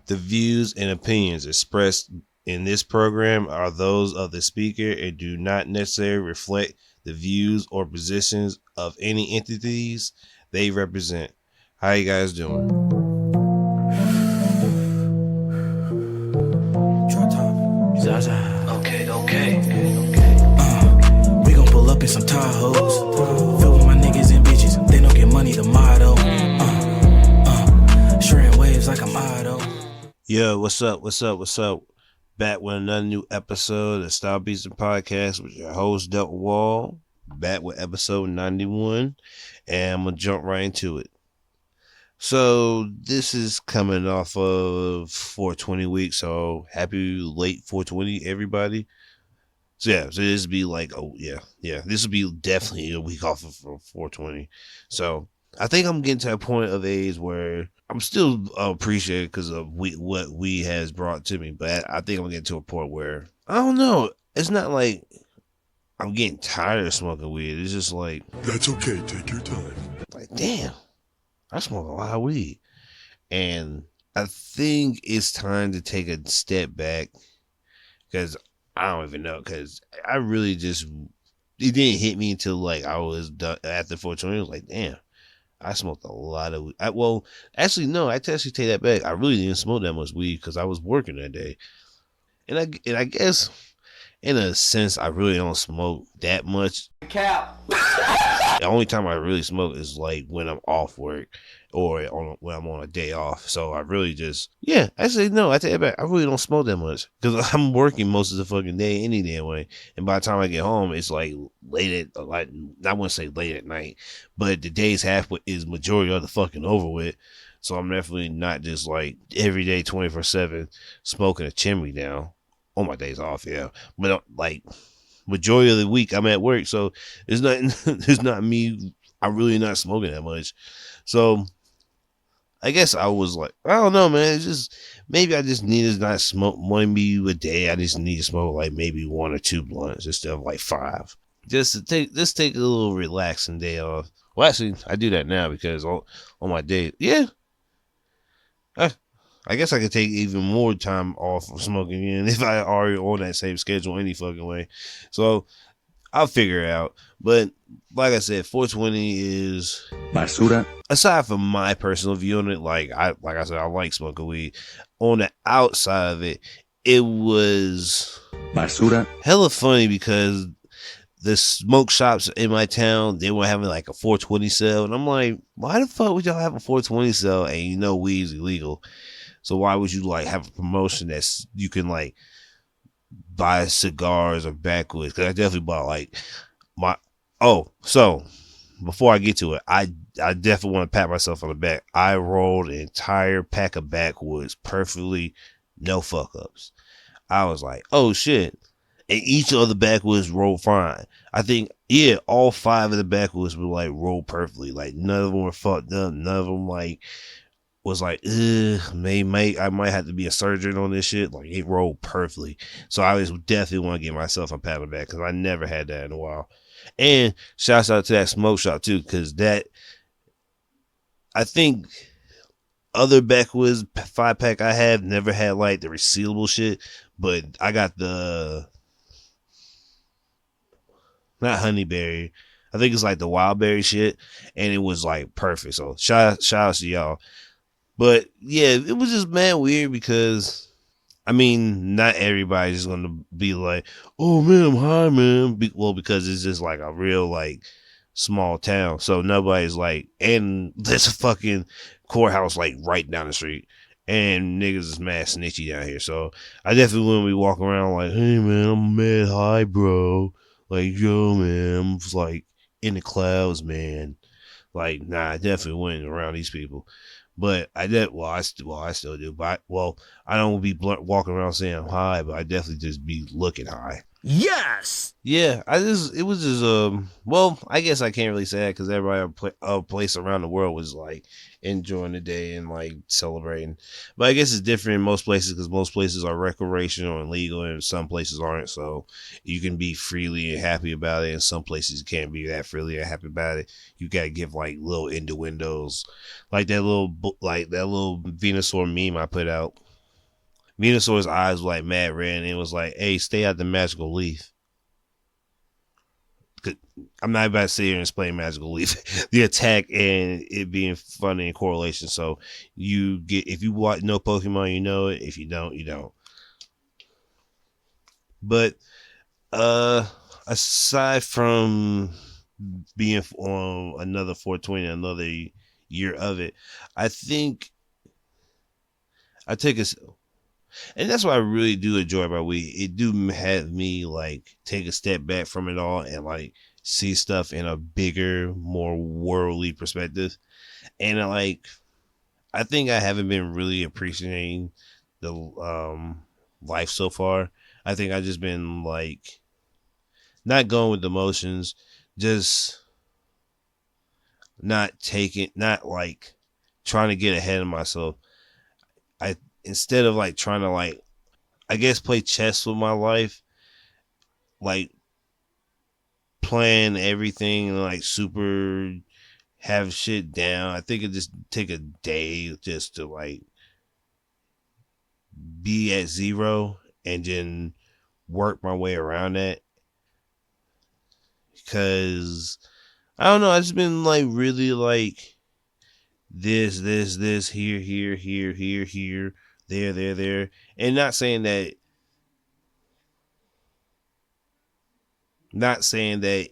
The views and opinions expressed in this program are those of the speaker and do not necessarily reflect the views or positions of any entities they represent. How you guys doing? DropTop. Zaza. Okay. We gon' pull up in some Tahoes. Fill with my niggas and bitches. They don't get money, the motto. Shredding waves like I'm Otto. Yo, what's up? Back with another new episode of StyleBeasting podcast with your host, Delta Wall. Back with episode 91. And I'm going to jump right into it. So this is coming off of 420 week. So happy late 420, everybody. So this would be like, this would be definitely a week off of 420. So I think I'm getting to a point of age where I'm still appreciated because of what weed has brought to me. But I think I'm getting to a point where, I don't know, it's not like I'm getting tired of smoking weed. It's just like, that's okay, take your time. Like, damn, I smoke a lot of weed. And I think it's time to take a step back because I don't even know, because I really just, it didn't hit me until like I was done after 420. I was like, damn, I smoked a lot of weed. I actually take that back. I really didn't smoke that much weed because I was working that day. And I guess in a sense, I really don't smoke that much. Cap. The only time I really smoke is like when I'm off work or when I'm on a day off. So I really just, I take it back. I really don't smoke that much because I'm working most of the fucking day any damn way. And by the time I get home, it's like I wouldn't say late at night, but the day's is majority of the fucking over with. So I'm definitely not just like every day 24/7 smoking a chimney down on my days off. Yeah. But like, majority of the week I'm at work, so it's not me. I'm really not smoking that much. So I guess I was like, I don't know, man. It's just maybe I just need to not smoke maybe a day. I just need to smoke like maybe 1 or 2 blunts instead of like 5. Just to take a little relaxing day off. Well, actually, I do that now because on my day, I guess I could take even more time off of smoking again if I already on that same schedule any fucking way. So I'll figure it out. But like I said, 420 is Basura. Aside from my personal view on it, like I said, I like smoking weed. On the outside of it, it was Basura. hella funny because the smoke shops in my town, they were having like a 420 sale. And I'm like, why the fuck would y'all have a 420 sale and you know weed's illegal? So why would you like have a promotion that's you can like buy cigars or backwoods? Because I definitely bought like so before I get to it, I definitely want to pat myself on the back. I rolled an entire pack of backwoods perfectly, no fuck ups. I was like, oh shit. And each of the backwoods rolled fine. I think, all 5 of the backwoods were like rolled perfectly. Like none of them were fucked up. None of them like was like, I might have to be a surgeon on this shit. Like it rolled perfectly. So I was definitely want to give myself a pat on the back because I never had that in a while. And shouts out to that smoke shop too, because that, I think other backwoods 5-pack I have never had like the resealable shit, but I got the, not honeyberry, I think it's like the wildberry shit, and it was like perfect. So shout out to y'all. But it was just mad weird because, I mean, not everybody's going to be like, oh man, I'm high, man. Because it's just like a real like small town. So nobody's like, and there's a fucking courthouse like right down the street. And niggas is mad snitchy down here. So I definitely wouldn't be walking around like, hey man, I'm mad high, bro. Like, yo man, I'm just like in the clouds, man. Like, nah, I definitely wouldn't around these people. But I still do. But I don't be walking around saying I'm high, but I definitely just be looking high. Yes! Yeah, I guess I can't really say that because everybody a place around the world was like enjoying the day and like celebrating. But I guess it's different in most places because most places are recreational and legal and some places aren't. So you can be freely and happy about it, and some places you can't be that freely and happy about it. You gotta give like little innuendos, like that little Venusaur meme I put out. Venusaur's eyes were like mad red, and it was like, "Hey, stay out the magical leaf." I'm not about to sit here and explain magical leaf, the attack and it being funny in correlation. So you get if you know Pokemon, you know it. If you don't, you don't. But uh, aside from being on another 420, another year of it, I think I take a, and that's what I really do enjoy about weed. It do have me like take a step back from it all and like see stuff in a bigger, more worldly perspective. And like, I think I haven't been really appreciating the life so far. I think I just been like not going with the motions, just not like trying to get ahead of myself. I instead of like trying to like I guess play chess with my life, like plan everything like super have shit down. I think it just take a day just to like be at zero and then work my way around that. Because I don't know, I've just been like really like this, here, there. And not saying that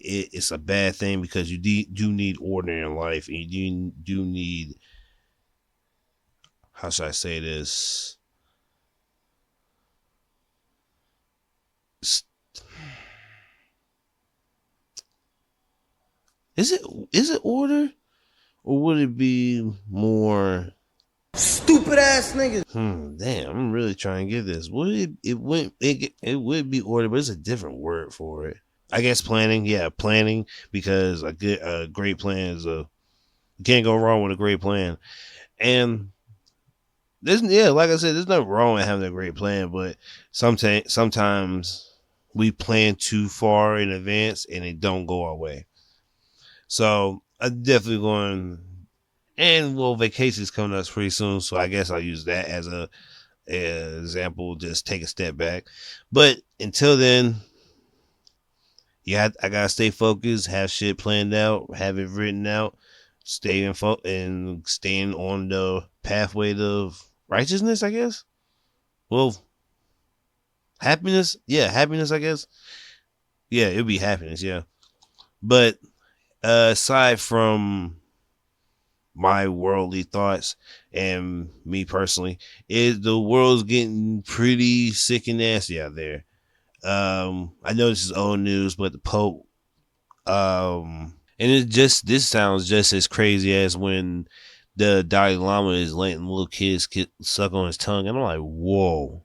it's a bad thing because you do need order in life and you do need, how should I say this? Is it order or would it be more Stupid ass niggas. Damn, I'm really trying to get this. Would it would be order, but it's a different word for it. I guess planning, yeah, planning because a great plan is you can't go wrong with a great plan. And like I said, there's nothing wrong with having a great plan, but sometimes we plan too far in advance and it don't go our way. So I'm definitely going, and well, vacation's coming up pretty soon, so I guess I'll use that as a example. Just take a step back, but until then, I gotta stay focused, have shit planned out, have it written out, and staying on the pathway of righteousness, I guess. Well, happiness, yeah, happiness, I guess. Yeah, it'd be happiness, yeah. But aside from my worldly thoughts and me personally, the world's getting pretty sick and nasty out there. I know this is old news, but the Pope, and this sounds just as crazy as when the Dalai Lama is letting little kids suck on his tongue, and I'm like, whoa,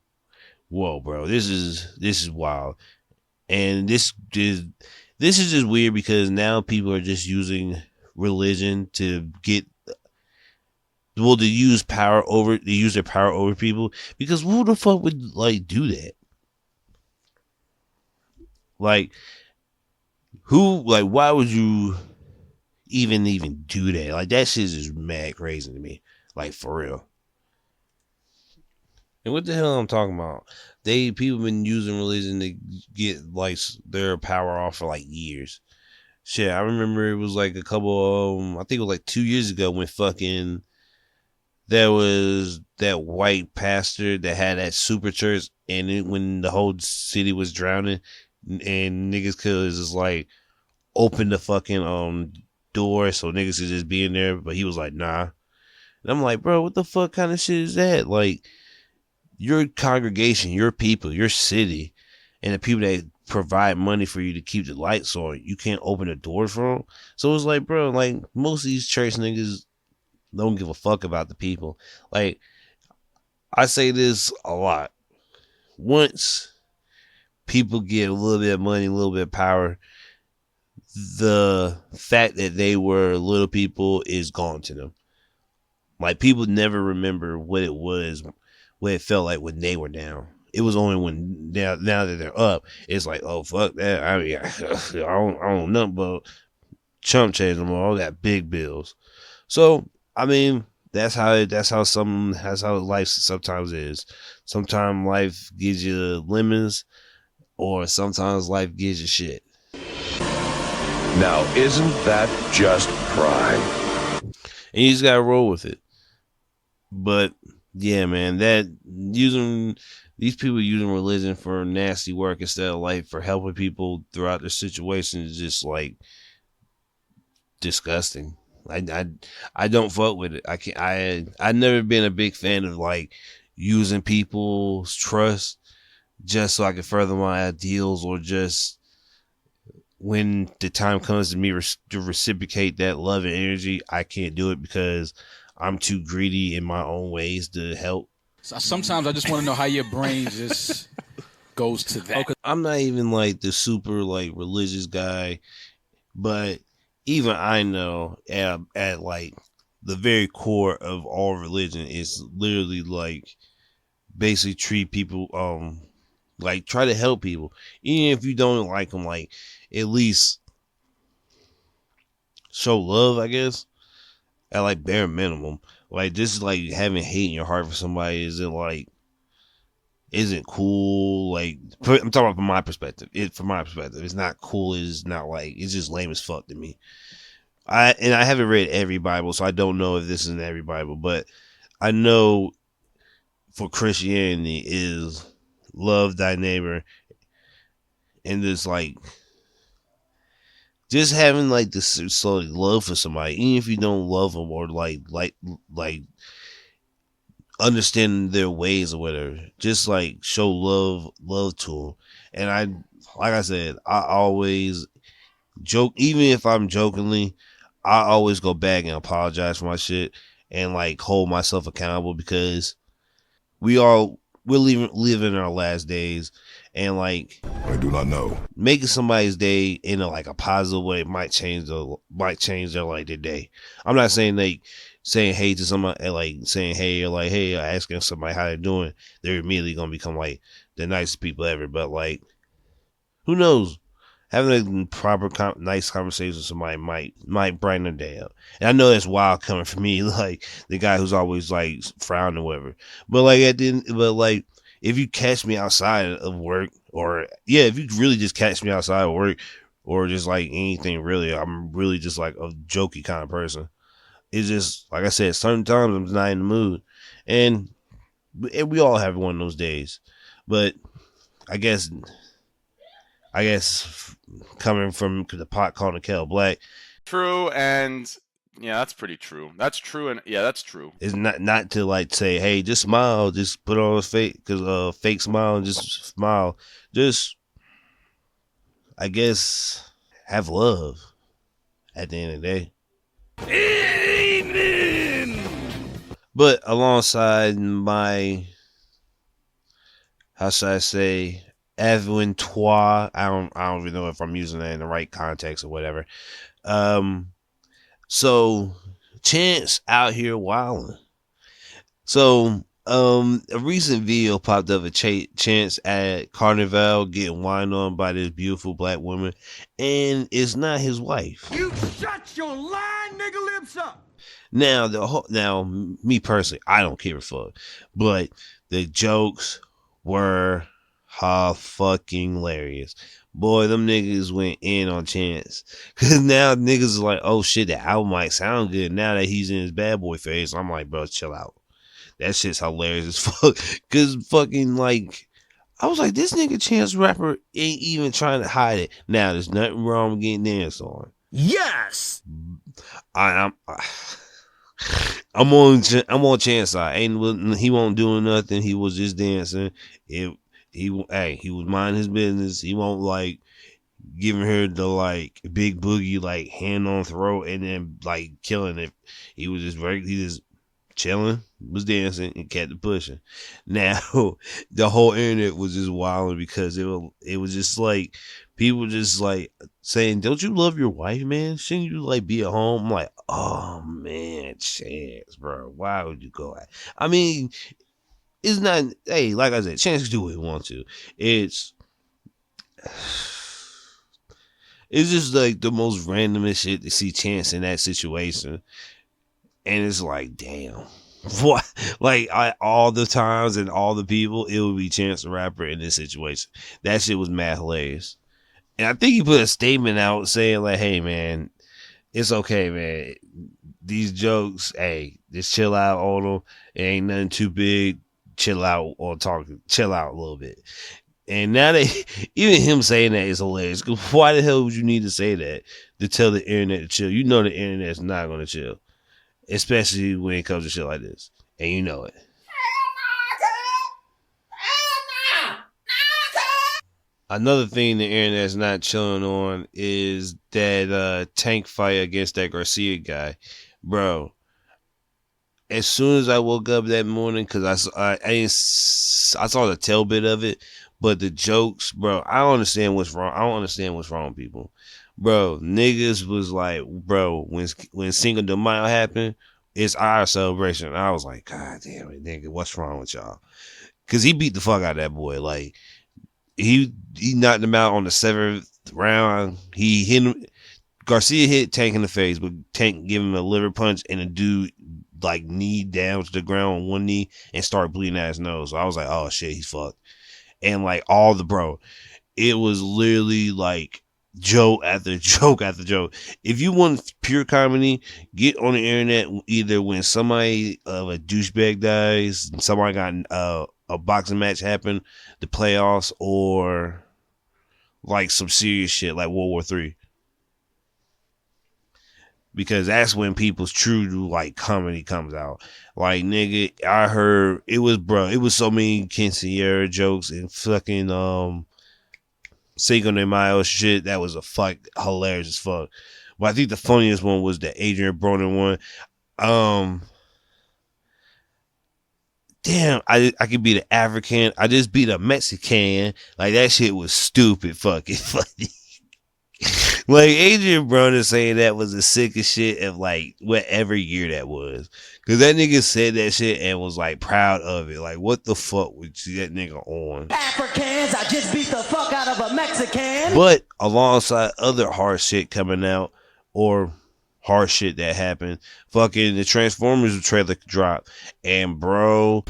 bro, this is wild, and this is just weird because now people are just using religion to use their power over people, because who the fuck would like do that? Like, why would you even do that? Like, that shit is mad crazy to me. Like, for real. And what the hell I'm talking about? People been using religion to get like their power off for like years. Shit, I remember it was like a couple I think it was like 2 years ago when fucking there was that white pastor that had that super church, and when the whole city was drowning and niggas could just like open the fucking door so niggas could just be in there, but he was like, nah. And I'm like, bro, what the fuck kind of shit is that? Like, your congregation, your people, your city, and the people that provide money for you to keep the lights on, you can't open the doors for them. So it's like, bro, like, most of these church niggas don't give a fuck about the people. Like, I say this a lot. Once people get a little bit of money, a little bit of power, the fact that they were little people is gone to them. Like, people never remember what it felt like when they were down. It was only when now that they're up, it's like, oh fuck that. I mean, I don't know, but chump change them all. Got big bills. So I mean, That's how life sometimes is. Sometimes life gives you lemons, or sometimes life gives you shit. Now, isn't that just prime? And you just gotta roll with it. But yeah, man, that using these people using religion for nasty work instead of like for helping people throughout their situation is just like disgusting. I don't fuck with it. I can't. I never been a big fan of like using people's trust just so I can further my ideals, or just when the time comes to me to reciprocate that love and energy, I can't do it because I'm too greedy in my own ways to help. Sometimes I just want to know how your brain just goes to that. Okay. I'm not even like the super like religious guy, but even I know at like the very core of all religion is literally like basically treat people like try to help people even if you don't like them, like at least show love, I guess, at like bare minimum. Like just like having hate in your heart for somebody isn't cool. Like I'm talking about from my perspective. From my perspective, it's not cool. It's not like it's just lame as fuck to me. I haven't read every Bible, so I don't know if this is in every Bible, but I know for Christianity is love thy neighbor, and just like just having like this so love for somebody, even if you don't love them or like understand their ways or whatever. Just like show love to them. And like I said, I always joke, even if I'm jokingly, I always go back and apologize for my shit and like hold myself accountable, because we're living our last days, and like I do not know. making somebody's day in a positive way might change their like their day. I'm not saying like saying hey to somebody, like saying hey or like hey or asking somebody how they're doing, they're immediately gonna become like the nicest people ever. But like, who knows? Having a proper, nice conversation with somebody might brighten their day up. And I know that's wild coming from me, like the guy who's always like frowning or whatever. But like if you catch me outside of work, or yeah, if you really just catch me outside of work, or just like anything really, I'm really just like a jokey kind of person. It's just like I said, certain times I'm not in the mood, and we all have one of those days. But I guess coming from the pot calling the kettle black. True, and yeah, that's pretty true. That's true, and yeah, that's true. It's not to like say, hey, just smile, just put on a fake smile and just smile. Just, I guess, have love at the end of the day. Amen. But alongside my, how should I say, Aventoi. I don't even know if I'm using that in the right context or whatever. So Chance out here wilding. So a recent video popped up of Chance at Carnival getting whined on by this beautiful black woman, and it's not his wife. You shut your lying nigga lips up. Now me personally, I don't care a fuck, but the jokes were fucking hilarious. Boy, them niggas went in on Chance. Cause now niggas is like, oh shit, the album might sound good now that he's in his bad boy phase. I'm like, bro, chill out. That shit's hilarious as fuck. Cause fucking like, I was like, this nigga Chance Rapper ain't even trying to hide it. Now there's nothing wrong with getting danced on. Yes. I'm on Chance side. He won't do nothing. He was just dancing. He was minding his business. He won't like giving her the like big boogie like hand on throat and then like killing it. He just chilling, was dancing, and kept it pushing. Now the whole internet was just wilding because it was just like people just like saying, "Don't you love your wife, man? Shouldn't you like be at home?" I'm like, "Oh man, Chance, bro, why would you go at?" I mean, it's not. Hey, like I said, Chance can do what he wants to. It's just like the most randomest shit to see Chance in that situation. And it's like, damn. What? Like, all the times and all the people, it would be Chance the Rapper in this situation. That shit was mad hilarious. And I think he put a statement out saying, like, hey, man, it's okay, man. These jokes, hey, just chill out on them. It ain't nothing too big. Chill out on talking. Chill out a little bit. And now even him saying that is hilarious. Cause why the hell would you need to say that to tell the internet to chill? You know the internet's not going to chill, especially when it comes to shit like this, and you know it. Another thing the internet's not chilling on is that tank fight against that Garcia guy, bro. As soon as I woke up that morning, because I saw the tail bit of it, but the jokes, bro, I don't understand what's wrong. I don't understand what's wrong with people. Bro, niggas was like, bro, when Cinco de Mayo happened, it's our celebration. And I was like, God damn it, nigga, what's wrong with y'all? Because he beat the fuck out of that boy. Like, he knocked him out on the 7th round. He hit him. Garcia hit Tank in the face, but Tank gave him a liver punch, and the dude like knee down to the ground on one knee and started bleeding out his nose. So I was like, oh shit, he's fucked. And like it was literally like joke after joke after joke. If you want pure comedy, get on the internet either when somebody of a douchebag dies, somebody got a boxing match happen, the playoffs, or like some serious shit like World War III. Because that's when people's true like comedy comes out. Like, nigga, I heard it was so many quinceañera jokes and fucking Cinco de Mayo shit that was hilarious as fuck. But I think the funniest one was the Adrian Broner one. Damn, I could beat an African. I just beat a Mexican. Like, that shit was stupid fucking funny. Like, Adrian Broner saying that was the sickest shit of like whatever year that was. Cause that nigga said that shit and was like proud of it. Like, what the fuck would you that nigga on? Africans, I just beat the fuck out of a Mexican. But alongside other hard shit coming out, or hard shit that happened, fucking the Transformers trailer dropped. And bro,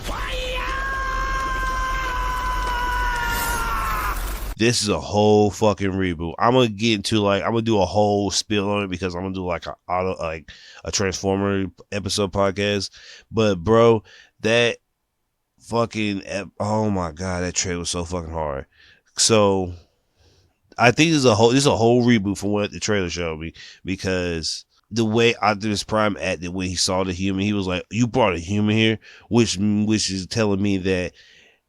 this is a whole fucking reboot. I'm gonna do a whole spill on it because I'm gonna do like a Transformer episode podcast. But bro, that fucking oh my god, that trailer was so fucking hard. So I think this is a whole reboot from what the trailer showed me, because the way Optimus Prime acted when he saw the human, he was like, "You brought a human here," which is telling me that,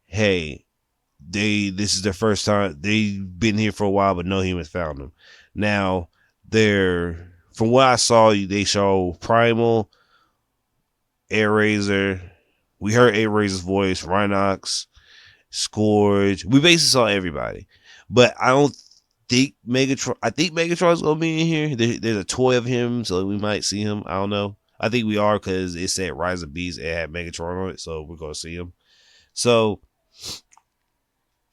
hey, this is their first time. They've been here for a while, but no humans found them. Now, from what I saw, they show Primal, Air Razor. We heard Air Razor's voice, Rhinox, Scourge. We basically saw everybody. But I don't think Megatron. I think Megatron's gonna be in here. There's a toy of him, so we might see him. I don't know. I think we are, because it said Rise of Beast. It had Megatron on it, so we're gonna see him. So,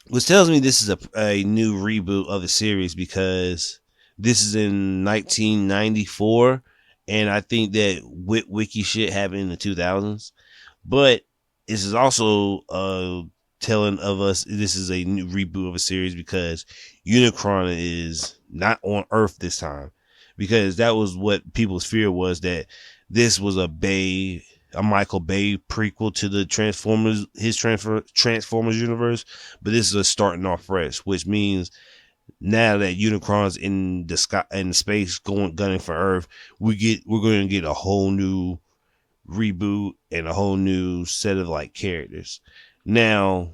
which tells me this is a new reboot of the series, because this is in 1994, and I think that wiki shit happened in the 2000s. But this is also telling of us this is a new reboot of a series, because Unicron is not on Earth this time, because that was what people's fear was, that this was a Michael Bay prequel to the Transformers, Transformers universe, but this is a starting off fresh, which means now that Unicron's in the sky, in space, gunning for Earth, we're going to get a whole new reboot and a whole new set of like characters. Now,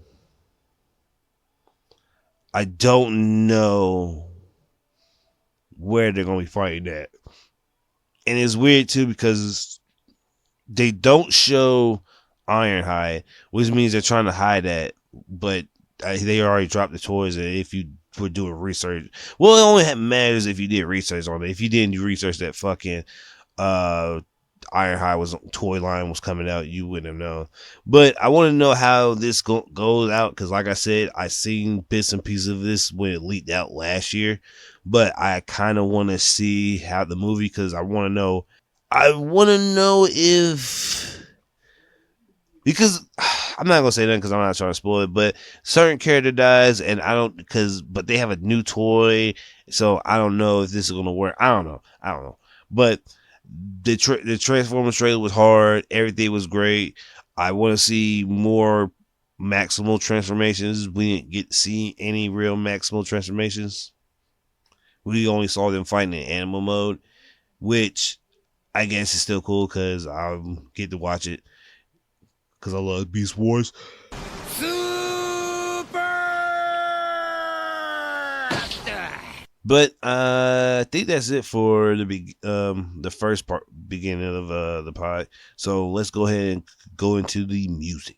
I don't know where they're going to be fighting at, and it's weird too, because they don't show Ironhide, which means they're trying to hide that, but they already dropped the toys. And if you were doing research, well, it only matters if you did research on it. If you didn't do research that fucking Ironhide toy line was coming out, you wouldn't have known. But I want to know how this goes out, because like I said, I seen bits and pieces of this when it leaked out last year, but I kind of want to see how the movie, because I want to know. I want to know if because I'm not gonna say that because I'm not trying to spoil it, but certain character dies, and I don't but they have a new toy, so I don't know if this is gonna work. I don't know, but the Transformers trailer was hard. Everything was great. I want to see more maximal transformations. We didn't get to see any real maximal transformations. We only saw them fighting in animal mode, which I guess is still cool because I get to watch it because I love Beast Wars. But I think that's it for the first part, beginning of the pod. So let's go ahead and go into the music.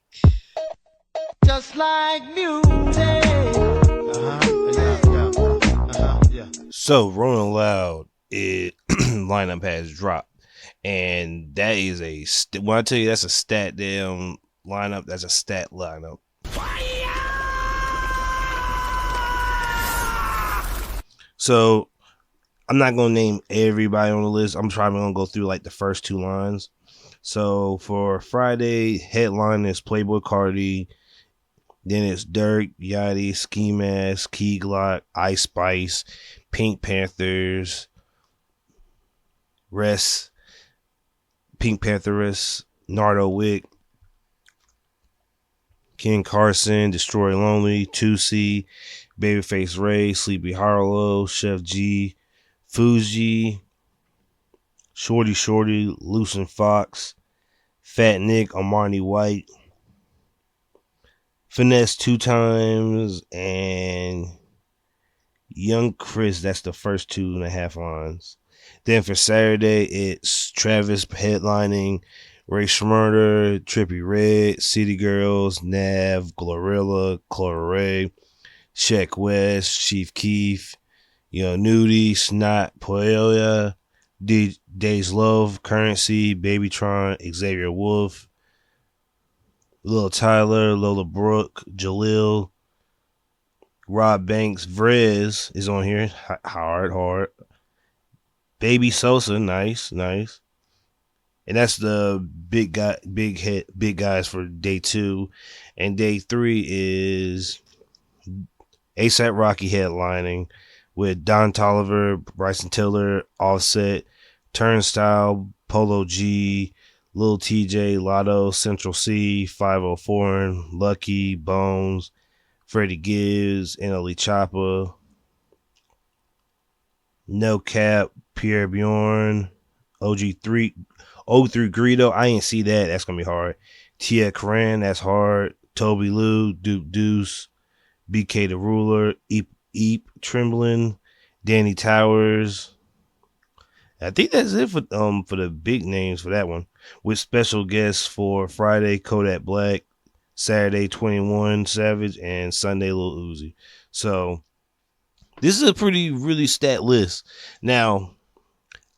Just like music. So Rolling Loud, lineup has dropped, and that is when I tell you that's a stat damn lineup, that's a stat lineup. So I'm not gonna name everybody on the list. I'm probably gonna go through like the first two lines. So for Friday, headline is Playboy Cardi. Then it's Dirk, Yachty, Ski Mask, Key Glock, Ice Spice, Pink Panthers, Pink Pantheress, Nardo Wick, King Carson, Destroy Lonely, Ducee, Babyface Ray, Sleepy Harlow, Chef G, Fuji, Shorty, Lucent Fox, Fat Nick, Armani White, Finesse 2 times, and Young Chris. That's the first 2.5 lines. Then for Saturday, it's Travis headlining, Ray Schmurder, Trippie Redd, City Girls, Nav, Glorilla, Chlorray, Sheck West, Chief Keef, Nudie, Snot, Poelia, Days Love, Currency, Babytron, Xavier Wolf, Lil Tyler, Lola Brooke, Jalil, Rob Banks, Vrez is on here. Hard. Baby Sosa, nice. And that's the big guys for day 2. And day 3 is ASAP Rocky headlining with Don Toliver, Bryson Tiller, Offset, Turnstile, Polo G, Lil TJ, Lotto, Central C, 504, Lucky, Bones, Freddie Gibbs, NLE Choppa, No Cap, Pierre Bjorn, OG3 Greedo. I ain't see that. That's gonna be hard. Tia Coran, that's hard. Toby Lou, Duke Deuce, BK the Ruler, Eep Trembling, Danny Towers. I think that's it for the big names for that one. With special guests for Friday, Kodak Black, Saturday 21 Savage, and Sunday Lil Uzi. So this is a really stat list. Now,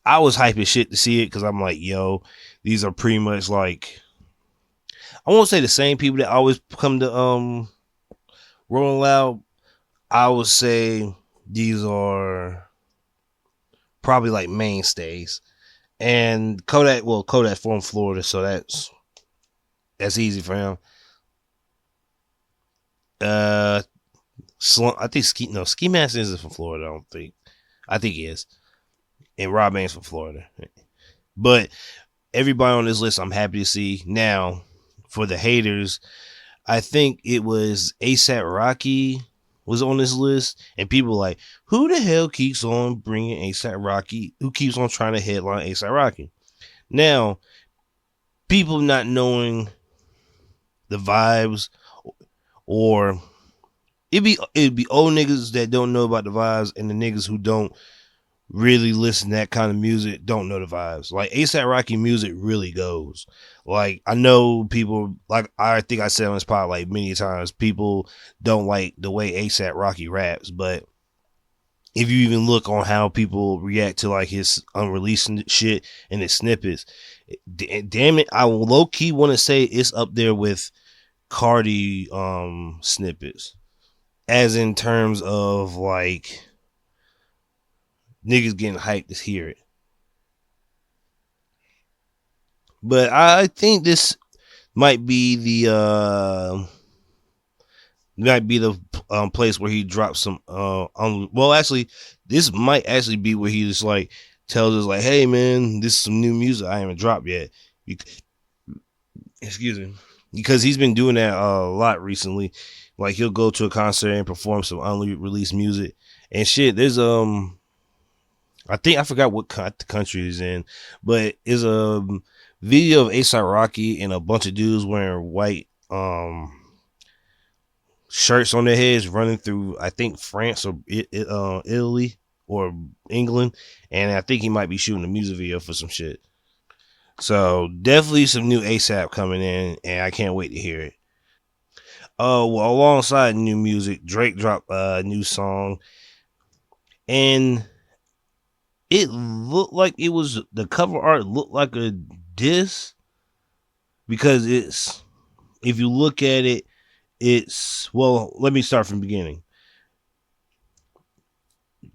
I was hyping shit to see it because I'm like, yo, these are pretty much like, I won't say the same people that always come to Rolling Loud. I would say these are probably like mainstays. And Kodak from Florida, so that's easy for him. I think Ski Mask isn't from Florida. I think he is. And Rob Banks from Florida. But everybody on this list I'm happy to see. Now, for the haters, I think it was ASAP Rocky was on this list, and people were like, who the hell keeps on bringing ASAP Rocky? Who keeps on trying to headline ASAP Rocky? Now, people not knowing the vibes, or it'd be old niggas that don't know about the vibes, and the niggas who don't really listen to that kind of music don't know the vibes. Like ASAP Rocky music really goes. Like, I know people, like I think I said on this pod like many times, people don't like the way ASAP Rocky raps, but if you even look on how people react to like his unreleased shit and his snippets, damn it, I low key want to say it's up there with Cardi snippets, as in terms of like niggas getting hyped to hear it. But I think this might be the place where he drops some well, actually, this might actually be where he just like tells us like, hey man, this is some new music I haven't dropped yet. Excuse me, because he's been doing that a lot recently. Like he'll go to a concert and perform some unreleased music and shit. There's I think I forgot what country he's in, but it's a video of ASAP Rocky and a bunch of dudes wearing white shirts on their heads running through, I think, France or Italy or England, and I think he might be shooting a music video for some shit. So definitely some new ASAP coming in, and I can't wait to hear it. Well, alongside new music, Drake dropped a new song, and it looked like it was the cover art looked like a diss because it's, if you look at it, it's, well, let me start from the beginning.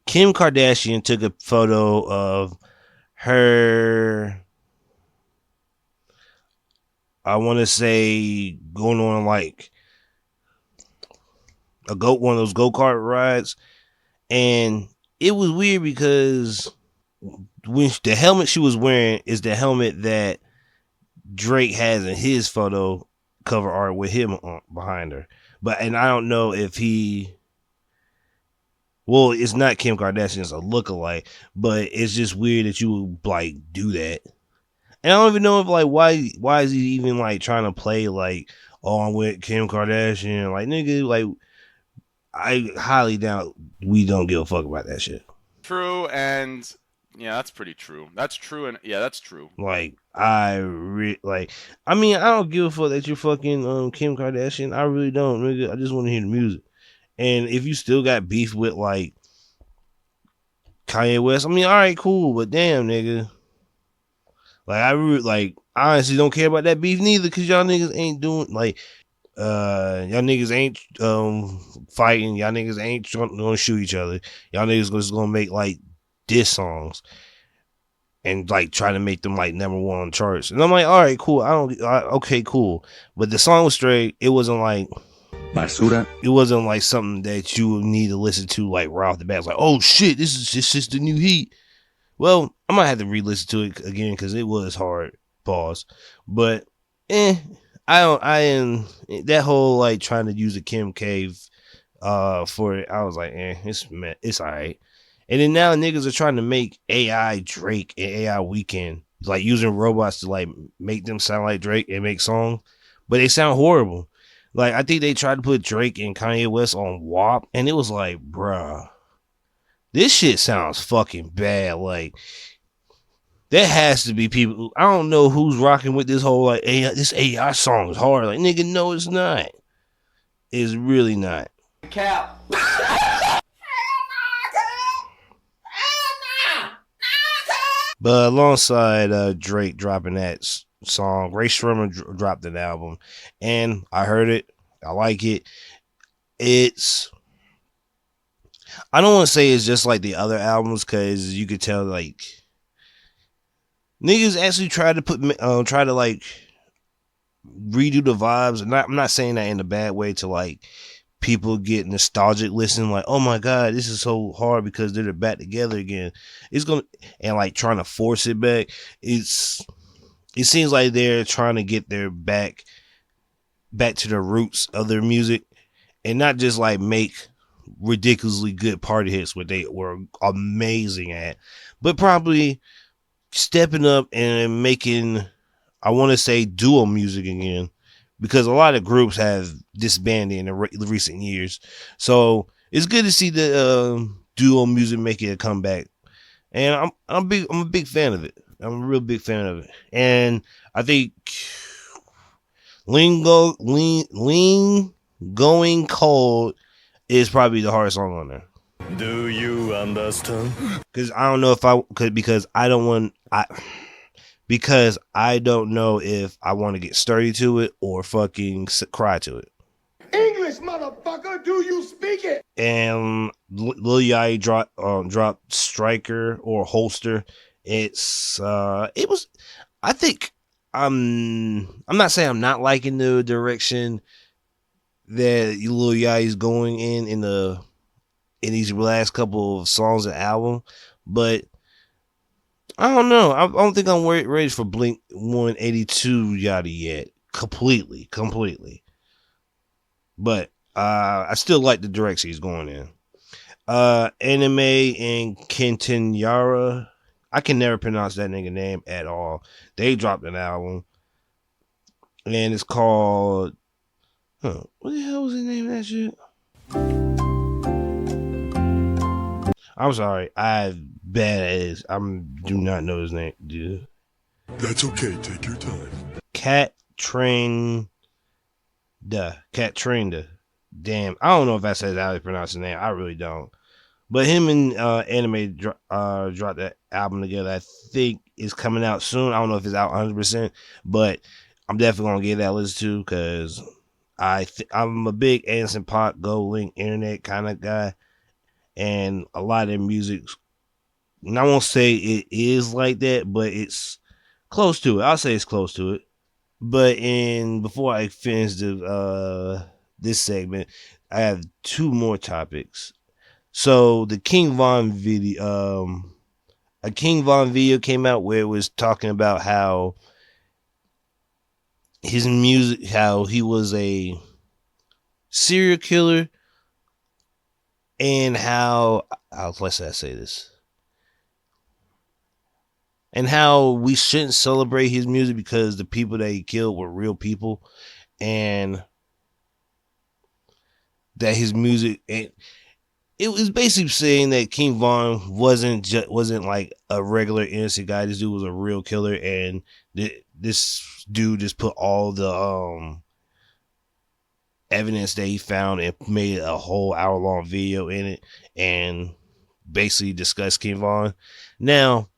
Kim Kardashian took a photo of her, I want to say, going on like one of those go-kart rides, and it was weird because when the helmet she was wearing is the helmet that Drake has in his photo cover art with him behind her. And I don't know if well, it's not Kim Kardashian, it's a lookalike, but it's just weird that you would like do that. And I don't even know if like why is he even like trying to play like, oh, I'm with Kim Kardashian, like nigga, like I highly doubt we don't give a fuck about that shit. True, and yeah, that's pretty true. That's true, and yeah, that's true. Like I mean, I don't give a fuck that you're fucking Kim Kardashian. I really don't, nigga. I just want to hear the music. And if you still got beef with like Kanye West, I mean, all right, cool, but damn, nigga. Like I really, like, honestly don't care about that beef neither, cause y'all niggas ain't doing like y'all niggas ain't fighting, y'all niggas ain't gonna shoot each other. Y'all niggas just gonna make like diss songs and like try to make them like number one on the charts. And I'm like, all right, cool. Okay, cool. But the song was straight. It wasn't like Basura. It wasn't like something that you would need to listen to like right off the bat. It's like, oh shit, this is just the new heat. Well, I might have to re-listen to it again because it was hard. Pause. But I am that whole like trying to use a Kim Cave for it. I was like, it's all right. And then now niggas are trying to make AI Drake and AI Weeknd, like using robots to like make them sound like Drake and make songs, but they sound horrible. Like I think they tried to put Drake and Kanye West on WAP, and it was like, bruh, this shit sounds fucking bad. Like there has to be people. I don't know who's rocking with this whole like AI. This AI song is hard. Like nigga, no, it's not. It's really not. Cap. But alongside Drake dropping that song, Ray Shremmer dropped an album, and I heard it. I like it. I don't want to say it's just like the other albums because you could tell like niggas actually try to like redo the vibes, and I'm not saying that in a bad way to like people get nostalgic listening like, oh my god, this is so hard because they're back together again. It's gonna, and like trying to force it back. It seems like they're trying to get their back to the roots of their music and not just like make ridiculously good party hits what they were amazing at, but probably stepping up and making, I want to say, duo music again, because a lot of groups have disbanded in the recent years. So it's good to see the duo music making a comeback, and I'm a big fan of it. I'm a real big fan of it, and I think Lean Going Cold is probably the hardest song on there. Do you understand? Because I don't know if because I don't know if I want to get sturdy to it or fucking cry to it. English, motherfucker, do you speak it? And Lil Yachty dropped Striker or Holster. I think I'm not saying I'm not liking the direction that Lil Yachty's going in these last couple of songs and album, but I don't know. I don't think I'm ready for Blink 182 Yachty yet. Completely. But I still like the direction he's going in. Anime and Quintanilla. I can never pronounce that nigga name at all. They dropped an album. And it's called... what the hell was the name of that shit? I'm sorry. I bad as I do not know his name, dude. That's okay. Take your time. Cat Trained. Damn, I don't know if that says how to pronounce his name. I really don't. But him and Anime dropped that album together. I think it's coming out soon. I don't know if it's out 100%, but I'm definitely gonna give that a listen to because I'm a big Anderson .Paak, Go Link, Internet kind of guy, and a lot of their music. And I won't say it is like that, but it's close to it. I'll say it's close to it. But before I finish this segment, I have two more topics. So the King Von video, a King Von video came out where it was talking about how his music, how he was a serial killer, and how let's say this, and how we shouldn't celebrate his music because the people that he killed were real people, and that his music, and it was basically saying that King Von wasn't like a regular innocent guy. This dude was a real killer, and this dude just put all the evidence that he found and made a whole hour-long video in it and basically discussed King Von. Now,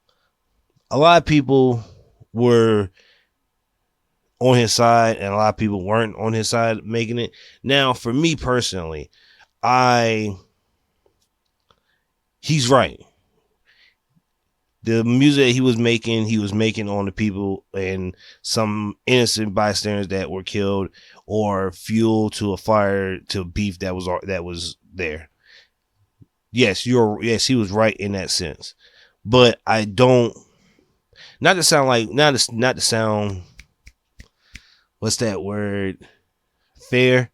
a lot of people were on his side and a lot of people weren't on his side making it. Now, for me personally, he's right. The music he was making on the people and some innocent bystanders that were killed or fuel to a fire to beef that was there. Yes, he was right in that sense. But I don't, not to sound what's that word? Fair,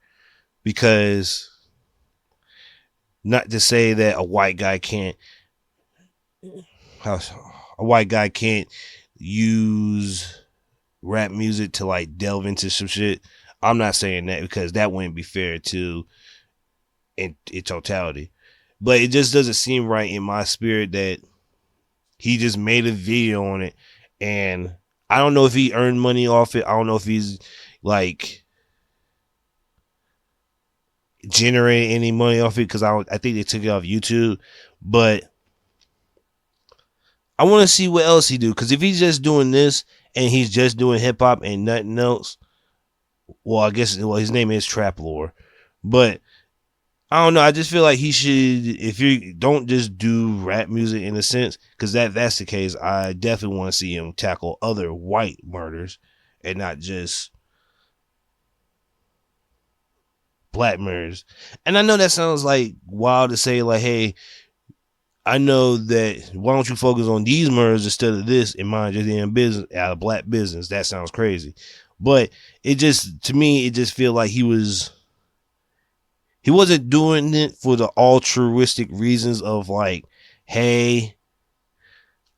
because not to say that a white guy can't use rap music to like delve into some shit. I'm not saying that because that wouldn't be fair to in totality. But it just doesn't seem right in my spirit that he just made a video on it, and I don't know if he earned money off it. I don't know if he's like generating any money off it because I think they took it off YouTube. But I want to see what else he do, because if he's just doing this and he's just doing hip hop and nothing else, well, I guess his name is Trap Lore, but I don't know. I just feel like he should, if you don't just do rap music in a sense, because that's the case, I definitely want to see him tackle other white murders and not just black murders. And I know that sounds like wild to say, like, hey, I know that, why don't you focus on these murders instead of this and mind your damn business out of black business? That sounds crazy. But it just, to me, it just feel like he wasn't doing it for the altruistic reasons of like, hey,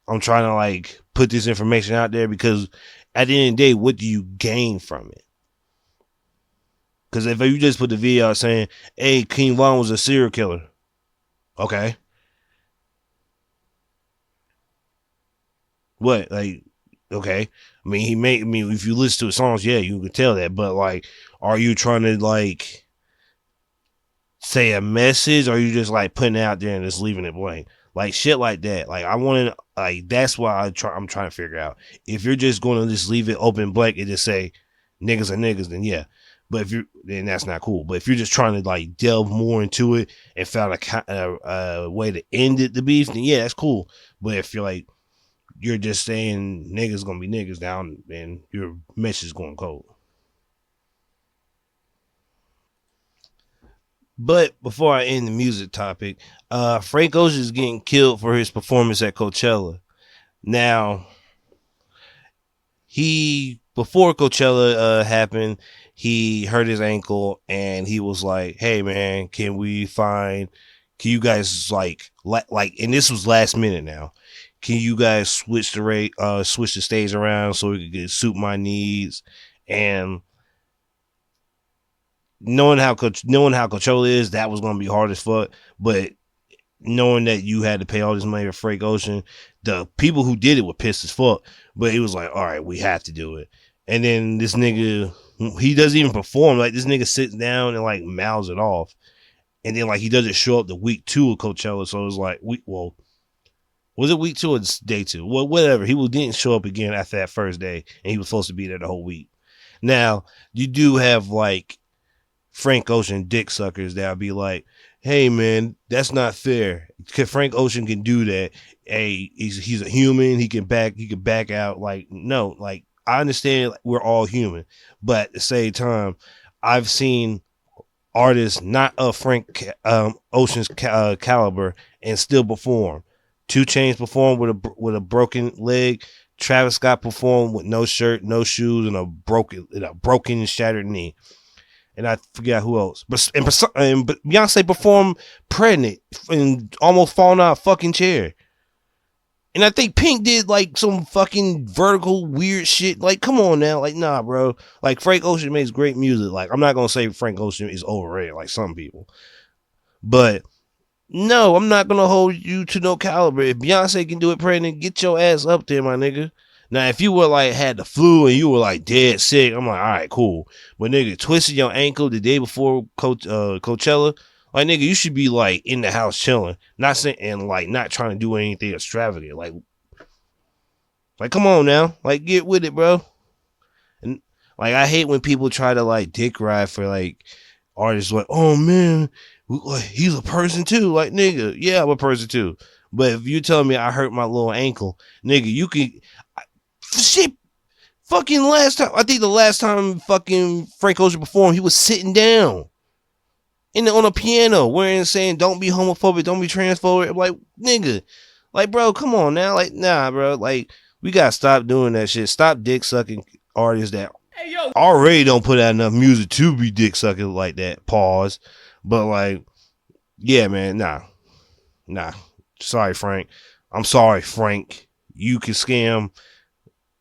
I'm trying to like put this information out there, because at the end of the day, what do you gain from it? Because if you just put the video out saying, hey, King Von was a serial killer. Okay. What? Like, okay. I mean, if you listen to his songs, yeah, you can tell that. But like, are you trying to like say a message, or are you just like putting it out there and just leaving it blank? Like shit like that. Like I want to, like, that's why I'm trying to figure out. If you're just going to just leave it open blank and just say niggas are niggas, then yeah. But then that's not cool. But if you're just trying to like delve more into it and found a way to end it, the beef, then yeah, that's cool. But if you're like you're just saying niggas gonna be niggas down, and your message is going cold. But before I end the music topic, Frank Ocean is getting killed for his performance at Coachella. Now, he before Coachella happened, he hurt his ankle, and he was like, "Hey man, can you guys like, and this was last minute now. Can you guys switch the stage around so we could suit my needs?" And knowing how Coachella is, that was gonna be hard as fuck. But knowing that you had to pay all this money for Frank Ocean, the people who did it were pissed as fuck. But it was like, all right, we have to do it. And then this nigga, he doesn't even perform. Like, this nigga sits down and like mouths it off. And then like he doesn't show up the week 2 of Coachella. So it was like, was it week 2 or day 2? Well, whatever. He didn't show up again after that first day, and he was supposed to be there the whole week. Now, you do have like Frank Ocean dick suckers that'll be like, "Hey man, that's not fair. Frank Ocean can do that. Hey, he's a human. He can back out." Like, no, like I understand we're all human, but at the same time, I've seen artists not of Frank Ocean's caliber and still perform. 2 Chainz performed with a broken leg. Travis Scott performed with no shirt, no shoes, and a broken shattered knee. And I forgot who else. But Beyonce performed pregnant and almost falling out of a fucking chair. And I think Pink did like some fucking vertical weird shit. Like, come on now. Like, nah, bro. Like, Frank Ocean makes great music. Like, I'm not going to say Frank Ocean is overrated like some people. But no, I'm not going to hold you to no caliber. If Beyonce can do it pregnant, get your ass up there, my nigga. Now, if you were like had the flu and you were like dead sick, I'm like, all right, cool. But nigga, twisted your ankle the day before Coachella, like nigga, you should be like in the house chilling, not saying and like not trying to do anything extravagant. Like come on now, like get with it, bro. And like I hate when people try to like dick ride for like artists. Like, oh man, he's a person too. Like nigga, yeah, I'm a person too. But if you tell me I hurt my little ankle, nigga, you can. Shit, fucking last time. I think the last time fucking Frank Ocean performed, he was sitting down on a piano, saying, "Don't be homophobic, don't be transphobic." Like, nigga, like, bro, come on now, like, nah, bro, like, we gotta stop doing that shit. Stop dick sucking artists that already don't put out enough music to be dick sucking like that. Pause. But like, yeah, man, nah. Sorry, Frank. I'm sorry, Frank. You can scam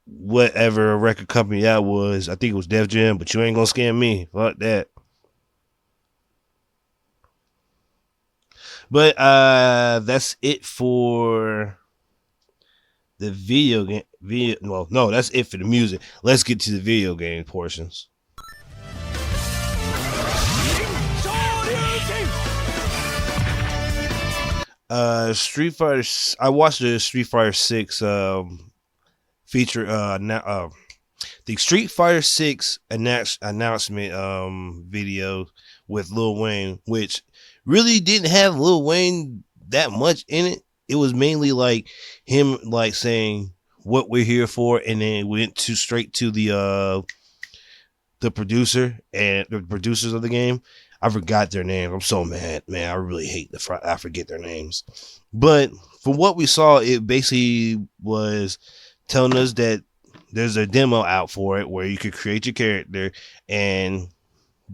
whatever record company that was. I think it was Def Jam, but you ain't gonna scam me. Fuck that. But that's it for the video game. Well, no, that's it for the music. Let's get to the video game portions. Street Fighter. I watched the Street Fighter 6 feature the Street Fighter 6 announcement video with Lil Wayne, which really didn't have Lil Wayne that much in it. It was mainly like him like saying what we're here for, and then it went straight to the producer and the producers of the game. I forgot their names. I'm so mad, man. I really hate I forget their names. But from what we saw, it basically was telling us that there's a demo out for it where you could create your character and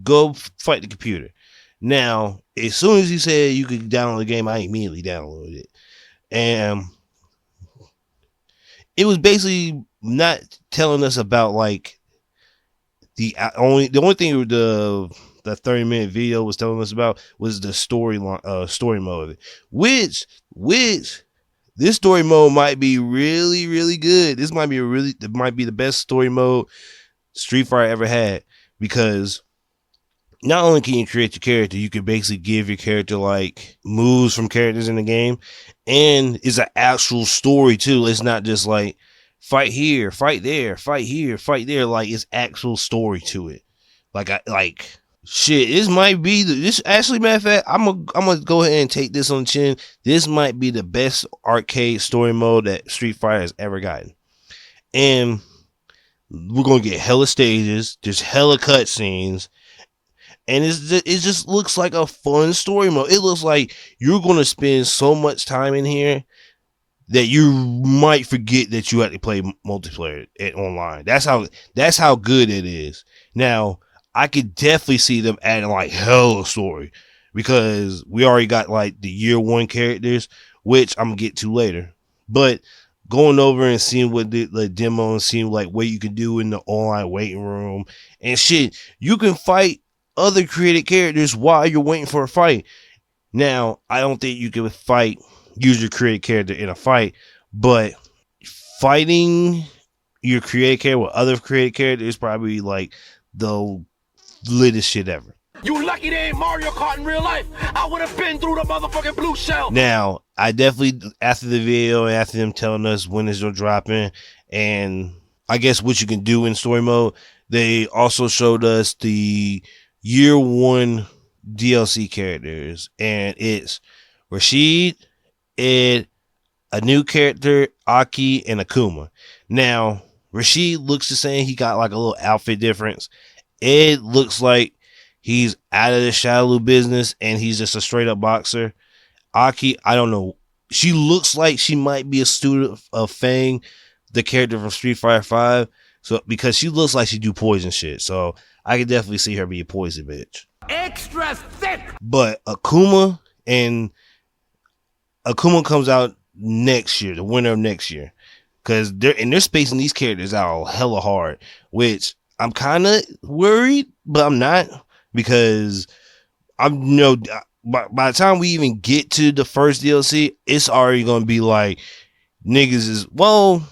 go fight the computer. Now, as soon as he said you could download the game, I immediately downloaded it. And it was basically not telling us about like the only thing the 30-minute video was telling us about was the story mode of it, which this story mode might be really, really good. This might be the best story mode Street Fighter ever had, because not only can you create your character, you can basically give your character like moves from characters in the game, and it's an actual story too. It's not just like fight here, fight there, fight here, fight there. Like, it's actual story to it. Shit, this might be this. Actually, matter of fact, I'm gonna go ahead and take this on the chin. This might be the best arcade story mode that Street Fighter has ever gotten, and we're gonna get hella stages. There's hella cutscenes, and it just looks like a fun story mode. It looks like you're gonna spend so much time in here that you might forget that you have to play multiplayer online. That's how good it is. Now, I could definitely see them adding like hella story because we already got like the year one characters, which I'm gonna get to later. But going over and seeing what the demo and seeing like what you can do in the online waiting room and shit, you can fight other created characters while you're waiting for a fight. Now, I don't think you can use your created character in a fight, but fighting your created character with other created characters is probably like the littest shit ever. You lucky they ain't Mario Kart in real life. I would have been through the motherfucking blue shell. Now, I definitely, after the video and after them telling us when it's gonna drop in, and I guess what you can do in story mode, they also showed us the year one DLC characters, and it's Rashid, Ed, a new character, Aki, and Akuma. Now, Rashid looks the same. He got like a little outfit difference. Ed looks like he's out of the Shadow business and he's just a straight up boxer. Aki, I don't know. She looks like she might be a student of Fang, the character from Street Fighter 5. So because she looks like she do poison shit. So I could definitely see her be a poison bitch. Extra thick. But Akuma comes out next year, the winter of next year. Because they're spacing these characters out hella hard, which I'm kind of worried, but I'm not, because I'm by the time we even get to the first DLC, it's already gonna be like niggas is well.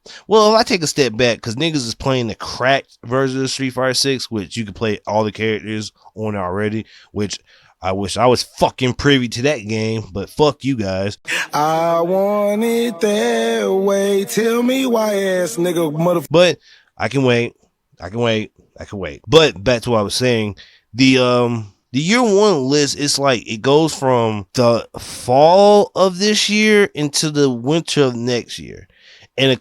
If I take a step back, because niggas is playing the cracked version of Street Fighter 6, which you can play all the characters on already, which I wish I was fucking privy to that game, but fuck you guys. I want it that way. Tell me why, ass nigga, motherfucker. But I can wait. But back to what I was saying, the year one list, it's like it goes from the fall of this year into the winter of next year, and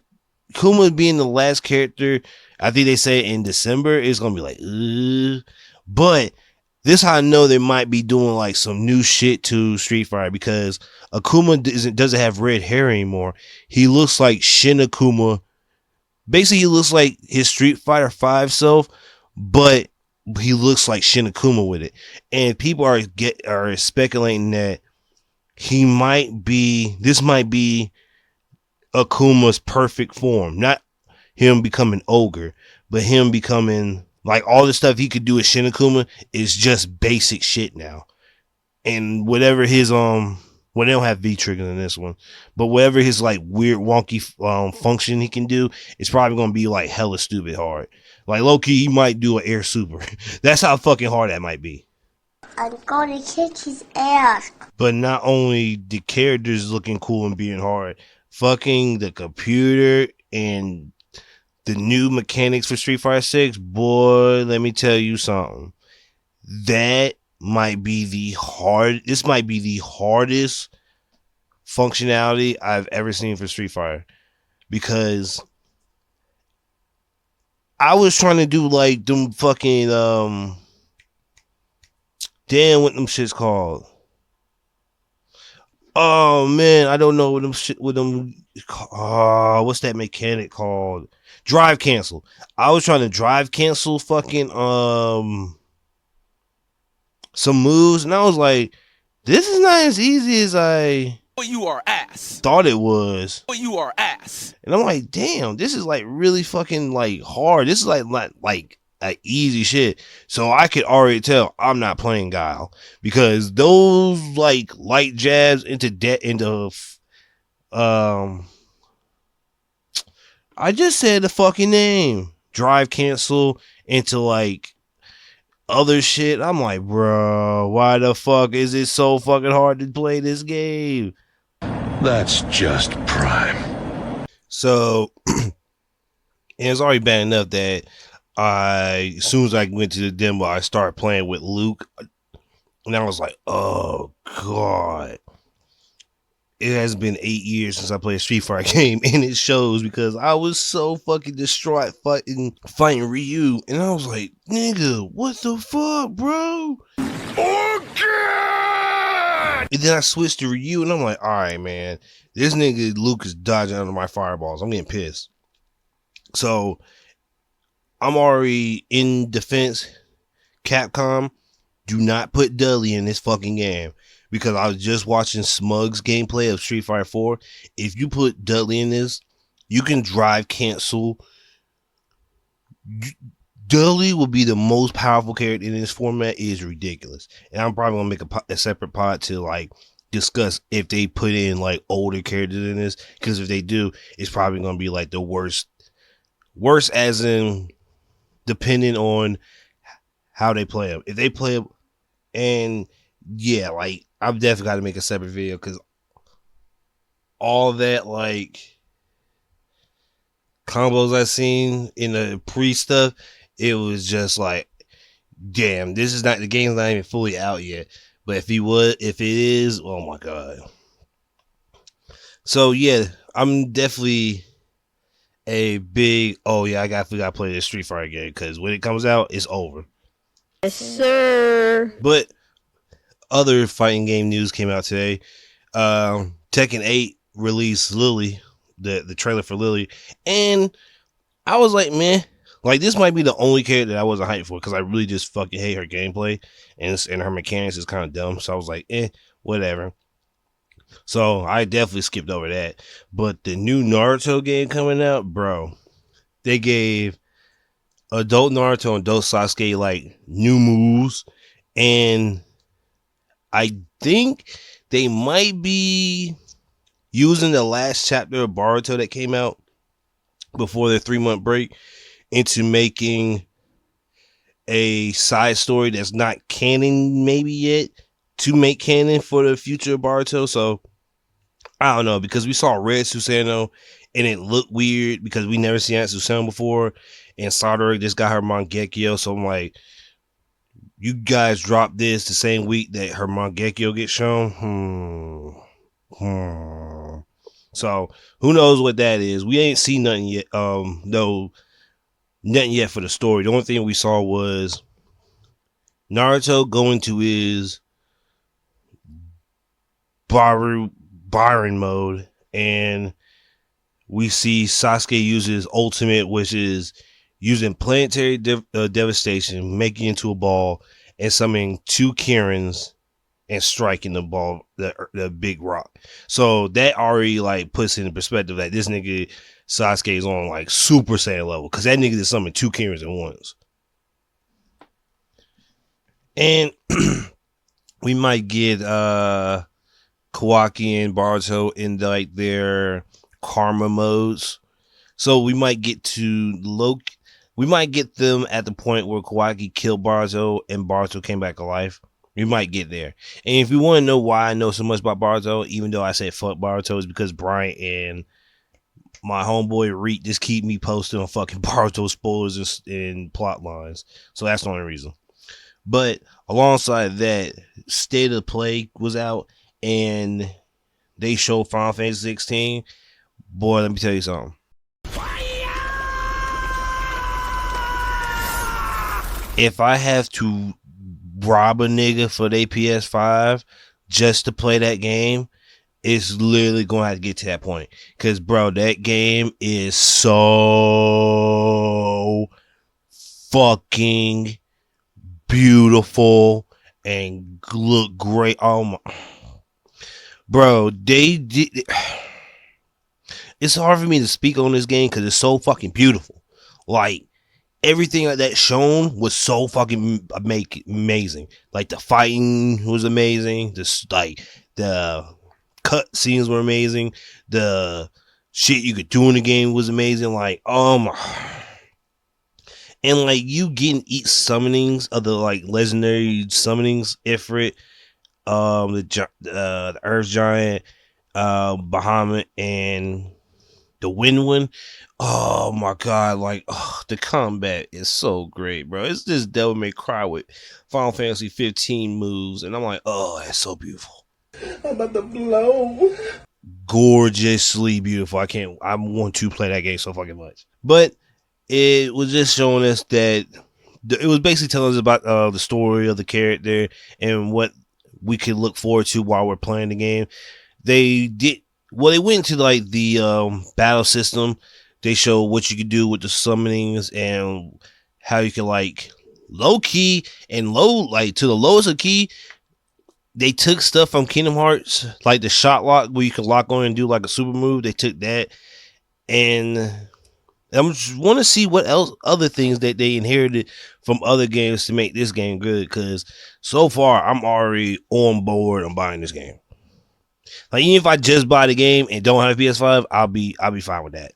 Akuma being the last character, I think they say in December, it's gonna be like, ugh. But this how I know they might be doing like some new shit to Street Fighter, because Akuma doesn't have red hair anymore. He looks like Shin Akuma. Basically, he looks like his Street Fighter 5 self, but he looks like Shin Akuma with it. And people are speculating that this might be Akuma's perfect form. Not him becoming ogre, but him becoming like all the stuff he could do with Shin Akuma is just basic shit now. And whatever his well, they don't have V triggers in this one, but whatever his like weird wonky function he can do, it's probably gonna be like hella stupid hard. Like low key, he might do an air super. That's how fucking hard that might be. I'm gonna kick his ass. But not only the characters looking cool and being hard, fucking the computer and the new mechanics for Street Fighter 6, boy, let me tell you something. This might be the hardest functionality I've ever seen for Street Fighter, because I was trying to do like them fucking damn, what them shit's called. Oh man, I don't know what them what's that mechanic called? Drive cancel. I was trying to drive cancel fucking some moves, and I was like, this is not as easy as I You are ass. thought it was. You are ass. And I'm like, damn, this is like really fucking like hard. This is like easy shit. So I could already tell I'm not playing Guile, because those like light jabs into I just said the fucking name. Drive cancel into like other shit. I'm like, bro, why the fuck is it so fucking hard to play this game? That's just prime. So, and it's already bad enough that as soon as I went to the demo, I started playing with Luke, and I was like, oh god. It has been 8 years since I played a Street Fighter game, and it shows because I was so fucking distraught fighting Ryu, and I was like, nigga, what the fuck, bro? Oh god! And then I switched to Ryu, and I'm like, all right, man, this nigga Luke is dodging under my fireballs. I'm getting pissed. So I'm already in defense. Capcom, do not put Dudley in this fucking game. Because I was just watching Smug's gameplay of Street Fighter 4. If you put Dudley in this, you can drive cancel. Dudley will be the most powerful character in this format. It is ridiculous. And I'm probably going to make a separate pod to like discuss if they put in like older characters in this. Because if they do, it's probably going to be like the worst. Worse as in depending on how they play them. If they play them and yeah, like I've definitely got to make a separate video because all that like combos I seen in the pre stuff, it was just like, damn, this is not, the game's not even fully out yet. But if it is, oh my god. So yeah, I'm definitely a big, oh yeah, I got to play this Street Fighter game because when it comes out, it's over. Yes, sir. But other fighting game news came out today. Tekken 8 released Lily, the trailer for Lily, and I was like, man, like this might be the only character that I wasn't hyped for because I really just fucking hate her gameplay and her mechanics is kind of dumb. So I was like, whatever. So I definitely skipped over that. But the new Naruto game coming out, bro, they gave adult Naruto and adult Sasuke like new moves, and I think they might be using the last chapter of Boruto that came out before their 3-month break into making a side story that's not canon maybe yet to make canon for the future of Boruto. So I don't know, because we saw Red Susanoo and it looked weird because we never seen that Susanoo before, and Sadara just got her Mangekyo. So I'm like, you guys dropped this the same week that her Mangekyo gets shown. So who knows what that is? We ain't seen nothing yet. Nothing yet for the story. The only thing we saw was Naruto going to his Byron mode, and we see Sasuke use his ultimate, which is using planetary devastation, making it into a ball, and summoning 2 Kirins and striking the ball, the big rock. So that already like puts in perspective that this nigga Sasuke is on like Super Saiyan level, because that nigga just summoned 2 Kirins at once. And we might get Kawaki and Boruto in like their karma modes. So we might get to we might get them at the point where Kawaki killed Boruto and Boruto came back alive. We might get there. And if you want to know why I know so much about Boruto, even though I said fuck Boruto, is because Brian and my homeboy Reet just keep me posting on fucking Boruto spoilers and plot lines. So that's the only reason. But alongside that, State of Play was out and they showed Final Fantasy 16. Boy, let me tell you something. If I have to rob a nigga for their PS5 just to play that game, it's literally going to have to get to that point. Because, bro, that game is so fucking beautiful and look great. Oh my. Bro, they did. It's hard for me to speak on this game because it's so fucking beautiful. Like, everything like that shown was so fucking amazing. Like the fighting was amazing. The cut scenes were amazing. The shit you could do in the game was amazing. Like, oh my. And like you getting each summonings of the like legendary summonings, Ifrit, the Earth Giant, Bahamut, and the wind one. Oh my god, like the combat is so great, bro. It's just Devil May Cry with Final Fantasy 15 moves, and I'm like, oh, that's so beautiful. I'm about to blow. Gorgeously beautiful. I want to play that game so fucking much. But it was just showing us that it was basically telling us about the story of the character and what we could look forward to while we're playing the game. They went to like the battle system. They show what you can do with the summonings and how you can like low key and like to the lowest of key. They took stuff from Kingdom Hearts, like the shot lock where you can lock on and do like a super move. They took that, and I just want to see what else, other things that they inherited from other games to make this game good. Because so far, I'm already on board on buying this game. Like even if I just buy the game and don't have a PS5, I'll be fine with that.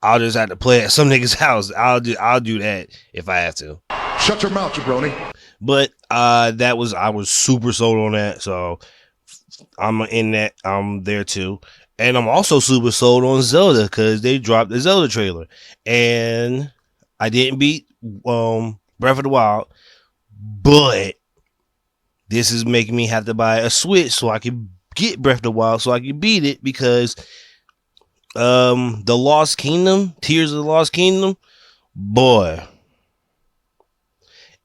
I'll just have to play at some nigga's house. I'll do that if I have to. Shut your mouth, jabroni. But I was super sold on that, so I'm in that. I'm there too, and I'm also super sold on Zelda because they dropped the Zelda trailer, and I didn't beat Breath of the Wild, but this is making me have to buy a Switch so I can get Breath of the Wild so I can beat it because the Lost Kingdom, Tears of the Lost Kingdom, boy.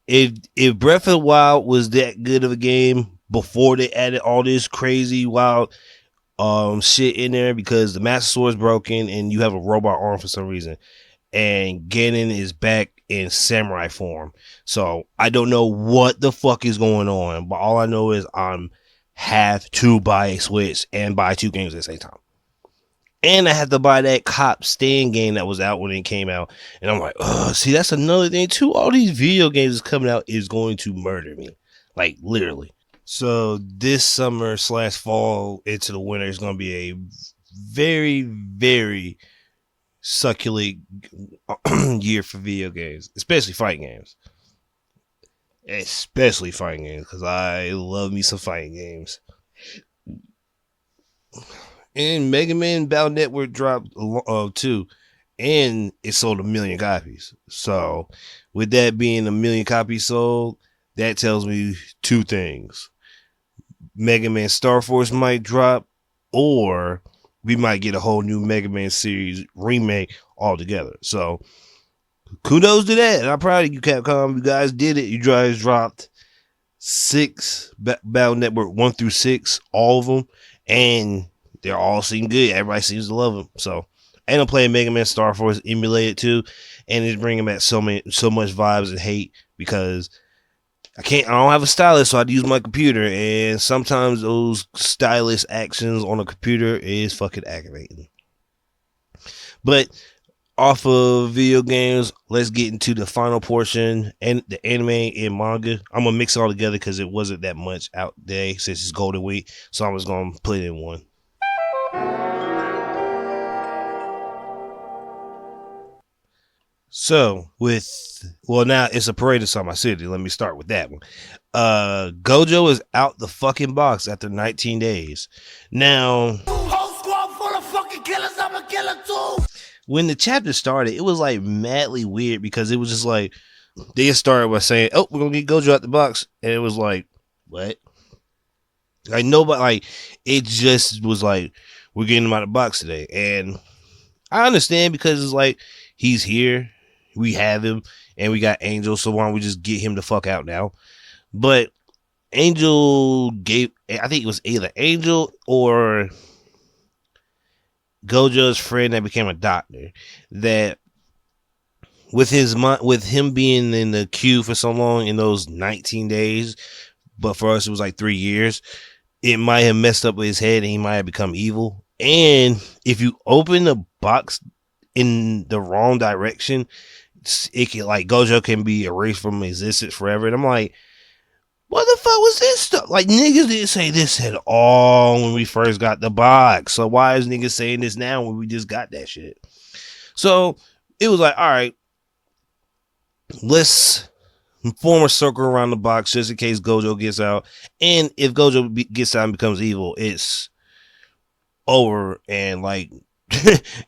If Breath of the Wild was that good of a game before they added all this crazy wild shit in there because the Master Sword is broken and you have a robot arm for some reason, and Ganon is back in samurai form, so I don't know what the fuck is going on, but all I know is I'm have to buy a Switch and buy 2 games at the same time. And I had to buy that Cop Stand game that was out when it came out. And I'm like, oh, see, that's another thing too. All these video games coming out is going to murder me. Like, literally. So this summer / fall into the winter is going to be a very, very succulent year for video games. Especially fighting games. Especially fighting games. Because I love me some fighting games. And Mega Man Battle Network dropped 2, and it sold 1 million copies. So, with that being 1 million copies sold, that tells me 2 things: Mega Man Star Force might drop, or we might get a whole new Mega Man series remake altogether. So, kudos to that. And I'm proud of you, Capcom. You guys did it. You guys dropped 6 Battle Network 1 through 6, all of them, and they're all seem good. Everybody seems to love them. So, and I'm playing Mega Man Star Force emulated too, and it's bringing back so much vibes and hate because I don't have a stylus, so I use my computer, and sometimes those stylus actions on a computer is fucking aggravating. But off of video games, let's get into the final portion and the anime and manga. I'm gonna mix it all together because it wasn't that much out today since it's Golden Week, so I'm just gonna put it in one. So now it's a parade inside my city. Let me start with that one. Gojo is out the fucking box after 19 days. Now, Whole squad full of fucking killers, I'm a killer too. When the chapter started, it was like madly weird because it was just like they started by saying, "Oh, we're gonna get Gojo out the box," and it was like, "What?" Like nobody, like it just was like we're getting him out of the box today, and I understand because it's like he's here. We have him, and we got Angel, so why don't we just get him the fuck out now? But Angel I think it was either Angel or Gojo's friend that became a doctor, that with him being in the queue for so long in those 19 days, but for us it was like 3 years, it might have messed up with his head and he might have become evil. And if you open the box in the wrong direction, it can, like, Gojo can be erased from existence forever. And I'm like, what the fuck was this stuff? Like, niggas didn't say this at all when we first got the box. So why is niggas saying this now when we just got that shit? So it was like, all right, let's form a circle around the box just in case Gojo gets out. And if Gojo gets out and becomes evil, it's over, and like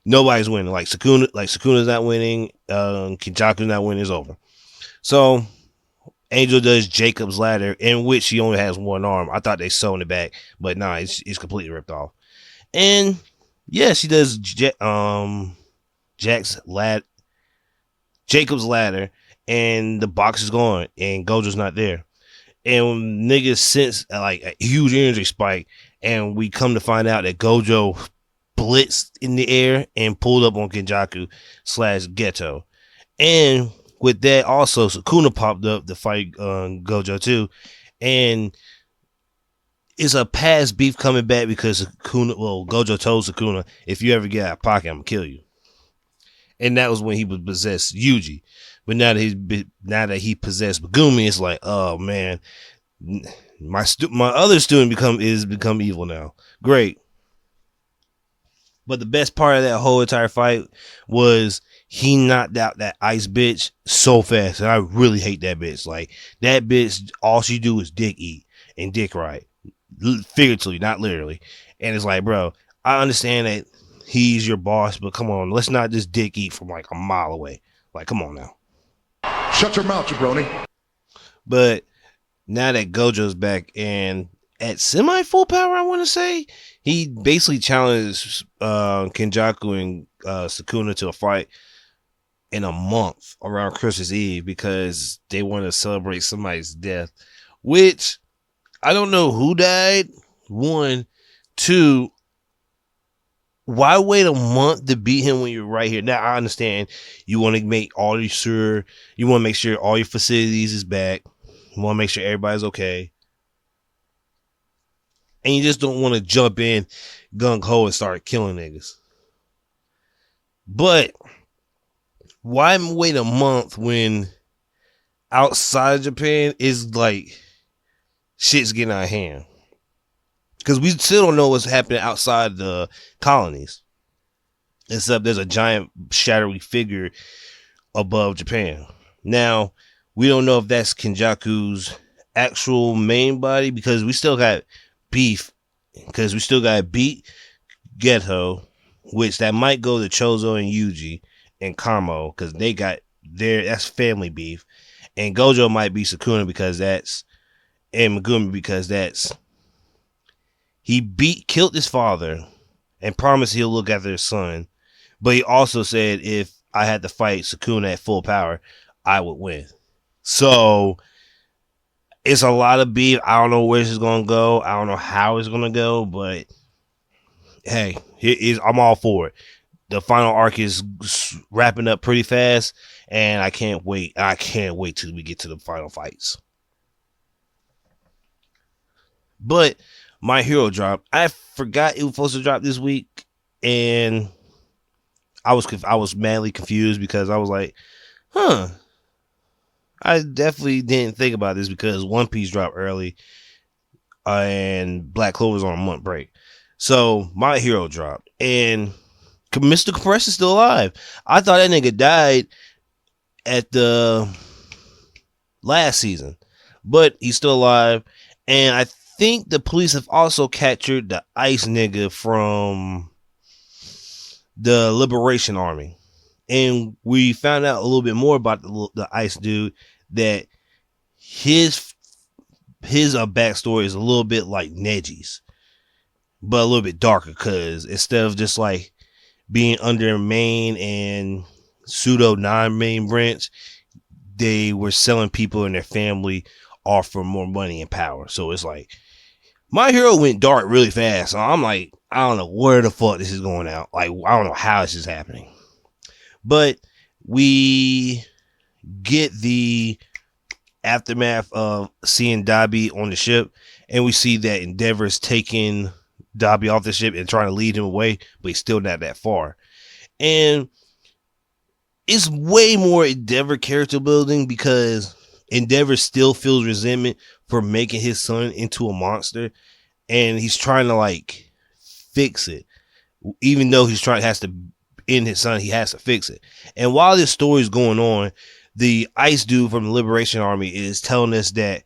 nobody's winning. Like Sukuna's not winning. Kenjaku's not winning. It's over. So Angel does Jacob's ladder, in which she only has one arm. I thought they sewn it back, but nah, it's completely ripped off. And yeah, she does Jacob's ladder, and the box is gone, and Gojo's not there. And niggas sense like a huge energy spike, and we come to find out that Gojo blitzed in the air and pulled up on Kenjaku / Ghetto. And with that, also Sukuna popped up to fight Gojo too, and it's a past beef coming back because Gojo told Sukuna, if you ever get out of pocket, I'm gonna kill you. And that was when he was possessed Yuji. But now that he possessed Megumi, it's like, oh man, my other student become evil now. Great. But the best part of that whole entire fight was he knocked out that ice bitch so fast. And I really hate that bitch. Like, that bitch, all she do is dick eat and dick ride. Figuratively, not literally. And it's like, bro, I understand that he's your boss, but come on, let's not just dick eat from like a mile away. Like, come on now. Shut your mouth, jabroni. But now that Gojo's back and at semi full power, I want to say, he basically challenged Kenjaku and Sukuna to a fight in a month around Christmas Eve because they want to celebrate somebody's death, which I don't know who died. 1, 2. Why wait a month to beat him when you're right here? Now I understand you want to make sure all your facilities is back. You want to make sure everybody's okay, and you just don't want to jump in gung ho and start killing niggas. But why wait a month when outside of Japan is like shit's getting out of hand? Because we still don't know what's happening outside the colonies. Except there's a giant shadowy figure above Japan. Now, we don't know if that's Kenjaku's actual main body because we still got beef. Because we still got to beat Ghetto, which that might go to Chozo and Yuji and Kamo because they got that's family beef. And Gojo might be Sukuna and Megumi because that's he killed his father and promised he'll look after his son. But he also said if I had to fight Sukuna at full power, I would win. So it's a lot of beef. I don't know where this is going to go. I don't know how it's going to go. But hey, I'm all for it. The final arc is wrapping up pretty fast. And I can't wait. I can't wait till we get to the final fights. But My Hero dropped. I forgot it was supposed to drop this week, and I was madly confused because I was like, I definitely didn't think about this because One Piece dropped early, and Black Clover's on a month break. So My Hero dropped, and Mr. Compress is still alive. I thought that nigga died at the last season, but he's still alive, and I think the police have also captured the ice nigga from the Liberation Army. And we found out a little bit more about the ice dude, that his backstory is a little bit like Neji's, but a little bit darker because instead of just like being under main and pseudo non-main branch, they were selling people and their family off for more money and power. So it's like My Hero went dark really fast. So I'm like, I don't know where the fuck this is going out. Like, I don't know how this is happening. But we get the aftermath of seeing Dabi on the ship, and we see that Endeavor is taking Dabi off the ship and trying to lead him away, but he's still not that far. And it's way more Endeavor character building because Endeavor still feels resentment for making his son into a monster, and he's trying to like fix it. Even though has to end his son, he has to fix it. And while this story is going on, the ice dude from the Liberation Army is telling us that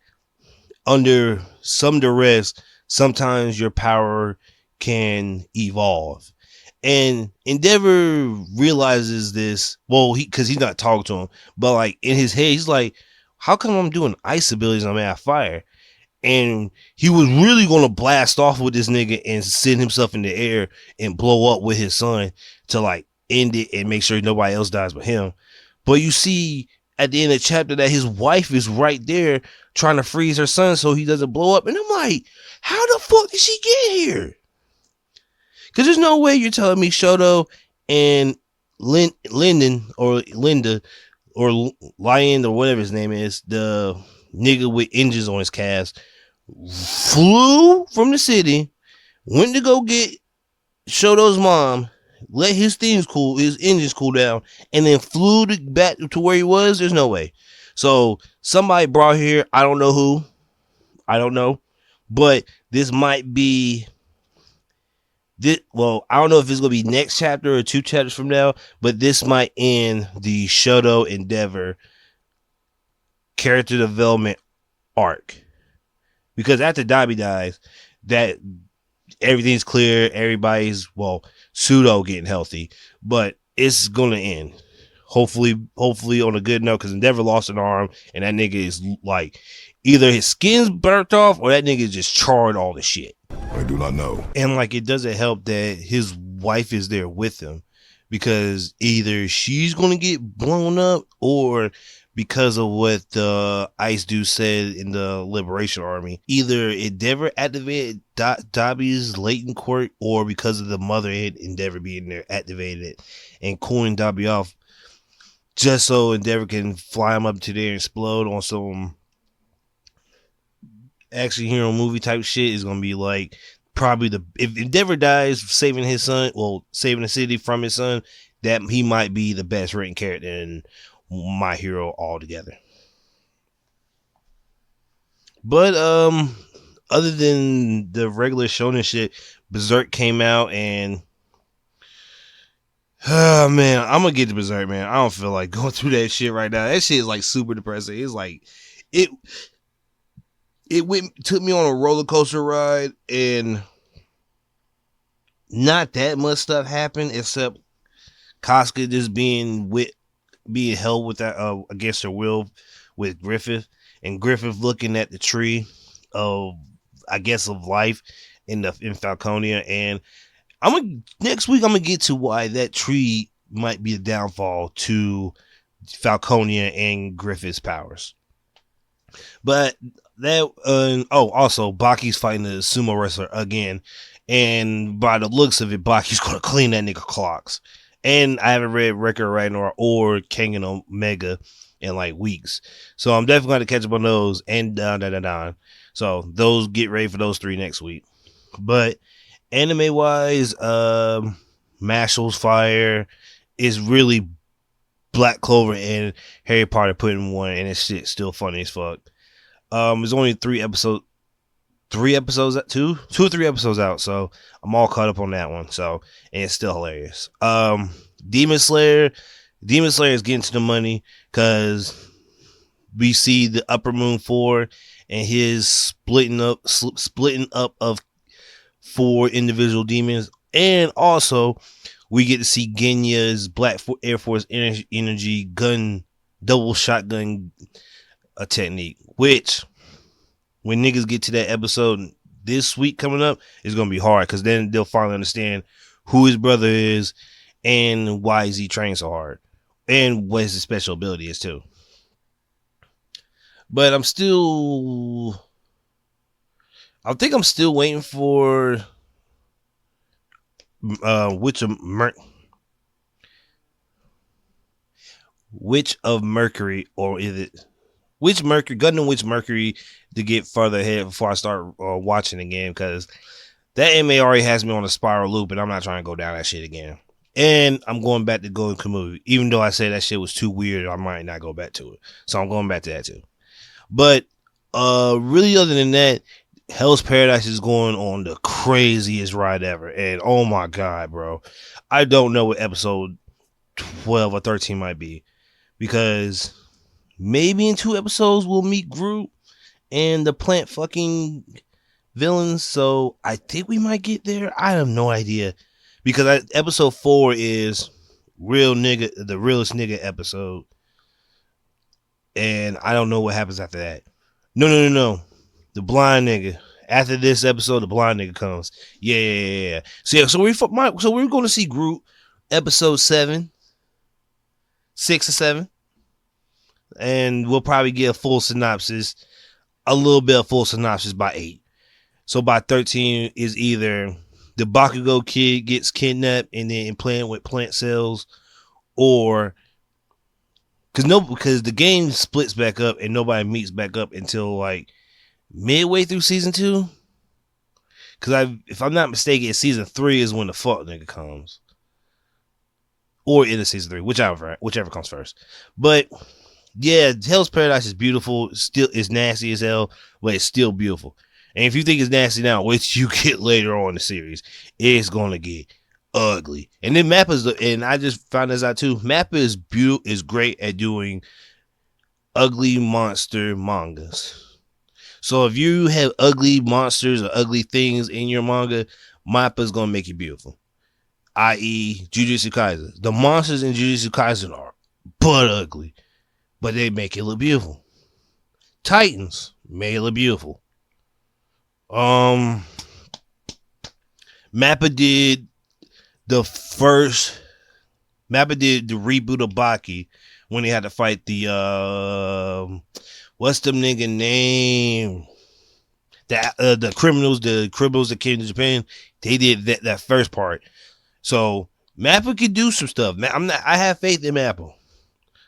under some duress, sometimes your power can evolve. And Endeavor realizes this. Well, because he's not talking to him, but like in his head, he's like, "How come I'm doing ice abilities and I'm at fire?" And he was really gonna blast off with this nigga and send himself in the air and blow up with his son to like end it and make sure nobody else dies but him. But you see at the end of the chapter that his wife is right there trying to freeze her son so he doesn't blow up. And I'm like, how the fuck did she get here? Because there's no way you're telling me Shoto and Lyndon or Linda or Lion or whatever his name is, the nigga with engines on his calves, flew from the city, went to go get Shoto's mom, let his engines cool down, and then flew back to where he was. There's no way. So somebody brought here, I don't know who, I don't know, but this might be this. Well, I don't know if it's gonna be next chapter or 2 chapters from now, but this might end the Shoto Endeavor character development arc, because after Dabi dies, that everything's clear, everybody's pseudo getting healthy, but it's gonna end hopefully on a good note, because Endeavor lost an arm and that nigga is like either his skin's burnt off or that nigga just charred all the shit. I do not know. And like it doesn't help that his wife is there with him, because either she's gonna get blown up or because of what the Ice Dude said in the Liberation Army, either Endeavor activated Dabi's latent quirk, or because of the motherhead Endeavor being there activated it and cooling Dabi off, just so Endeavor can fly him up to there and explode on some action hero movie type shit. Is gonna be like probably if Endeavor dies saving his son, saving the city from his son, that he might be the best written character in My Hero altogether. But other than the regular shonen shit, Berserk came out, and man, I'm gonna get to Berserk, man. I don't feel like going through that shit right now. That shit is like super depressing. It's like it took me on a roller coaster ride, and not that much stuff happened except Casca just being held with that against her will with Griffith, and Griffith looking at the tree of life in Falconia. And next week I'm gonna get to why that tree might be a downfall to Falconia and Griffith's powers. But that also Baki's fighting the sumo wrestler again, and by the looks of it, Baki's gonna clean that nigga clocks. And I haven't read Record Ragnarok or Kengan Omega in like weeks, so I'm definitely going to catch up on those and down. So those, get ready for those 3 next week. But anime wise, Mashl's fire is really Black Clover and Harry Potter put in one, and it's shit still funny as fuck. There's only 3 episodes. 2 or 3 episodes out, so I'm all caught up on that one. So, and it's still hilarious. Demon Slayer is getting to the money, because we see the Upper Moon 4 and his splitting up of 4 individual demons, and also we get to see Genya's Black Air Force energy gun, double shotgun technique, which, when niggas get to that episode this week coming up, it's going to be hard, because then they'll finally understand who his brother is and why is he trained so hard and what his special ability is too. But I think I'm still waiting for Witch of Mercury, or is it Gundam Witch Mercury, to get further ahead before I start watching again, because that anime already has me on a spiral loop, and I'm not trying to go down that shit again. And I'm going back to Golden Kamuy, even though I said that shit was too weird, I might not go back to it. So I'm going back to that too. But really, other than that, Hell's Paradise is going on the craziest ride ever, and oh my god, bro, I don't know what episode 12 or 13 might be, because maybe in 2 episodes we'll meet Groot and the plant fucking villains, so I think we might get there. I have no idea because episode 4 is real nigga, the realest nigga episode, and I don't know what happens after that. No. The blind nigga. After this episode, the blind nigga comes. Yeah. So we're going to see Groot episode 7, 6 or 7, and we'll probably get a full synopsis, a little bit of full synopsis by 8. So by 13 is either the Bakugo kid gets kidnapped and then implanted with plant cells, or because the game splits back up and nobody meets back up until like midway through season 2. Because if I'm not mistaken, season 3 is when the fuck nigga comes, or in the season 3, whichever comes first. But yeah, Hell's Paradise is beautiful. Still, it's nasty as hell, but it's still beautiful. And if you think it's nasty now, which you get later on in the series, it's gonna get ugly. And then and I just found this out too. Mappa is great at doing ugly monster mangas. So if you have ugly monsters or ugly things in your manga, Mappa is gonna make it beautiful. I.e., Jujutsu Kaisen. The monsters in Jujutsu Kaisen are butt ugly, but they make it look beautiful. Titans made it look beautiful. Mappa did the reboot of Baki when they had to fight the what's the nigga name? The criminals that came to Japan. They did that first part. So Mappa could do some stuff. I have faith in Mappa.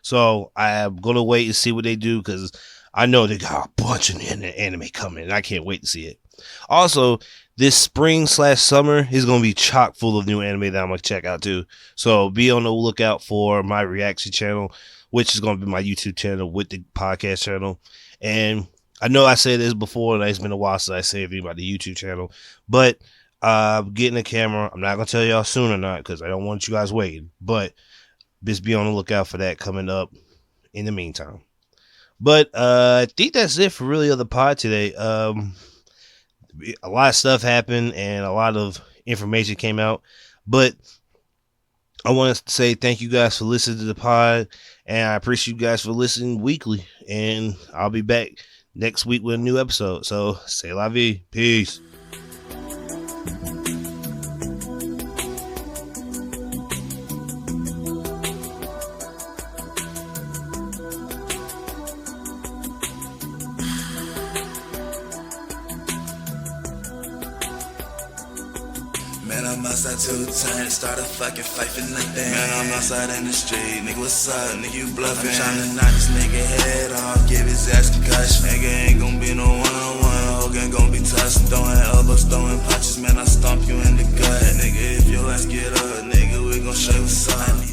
So I am gonna wait and see what they do, because I know they got a bunch of anime coming, and I can't wait to see it. Also, this spring/summer is going to be chock full of new anime that I'm going to check out too. So be on the lookout for my reaction channel, which is going to be my YouTube channel with the podcast channel. And I know I said this before, and it's been a while since I said anything about the YouTube channel, but getting a camera, I'm not going to tell y'all soon or not, because I don't want you guys waiting, but just be on the lookout for that coming up in the meantime. But I think that's it for really the pod today. A lot of stuff happened and a lot of information came out, but I want to say thank you guys for listening to the pod, and I appreciate you guys for listening weekly, and I'll be back next week with a new episode. So say la vie. Peace. Man, I'm outside 2 times, start a fucking fight for nothing. Man, I'm outside in the street, nigga, what's up? Nigga, you bluffing. I'm tryna knock this nigga head off, give his ass concussion. Nigga ain't gon' be no one-on-one, Hogan gon' be tossing, throwing elbows, throwing punches. Man, I stomp you in the gut. Nigga, if your ass get up, nigga, we gon' show you what's up.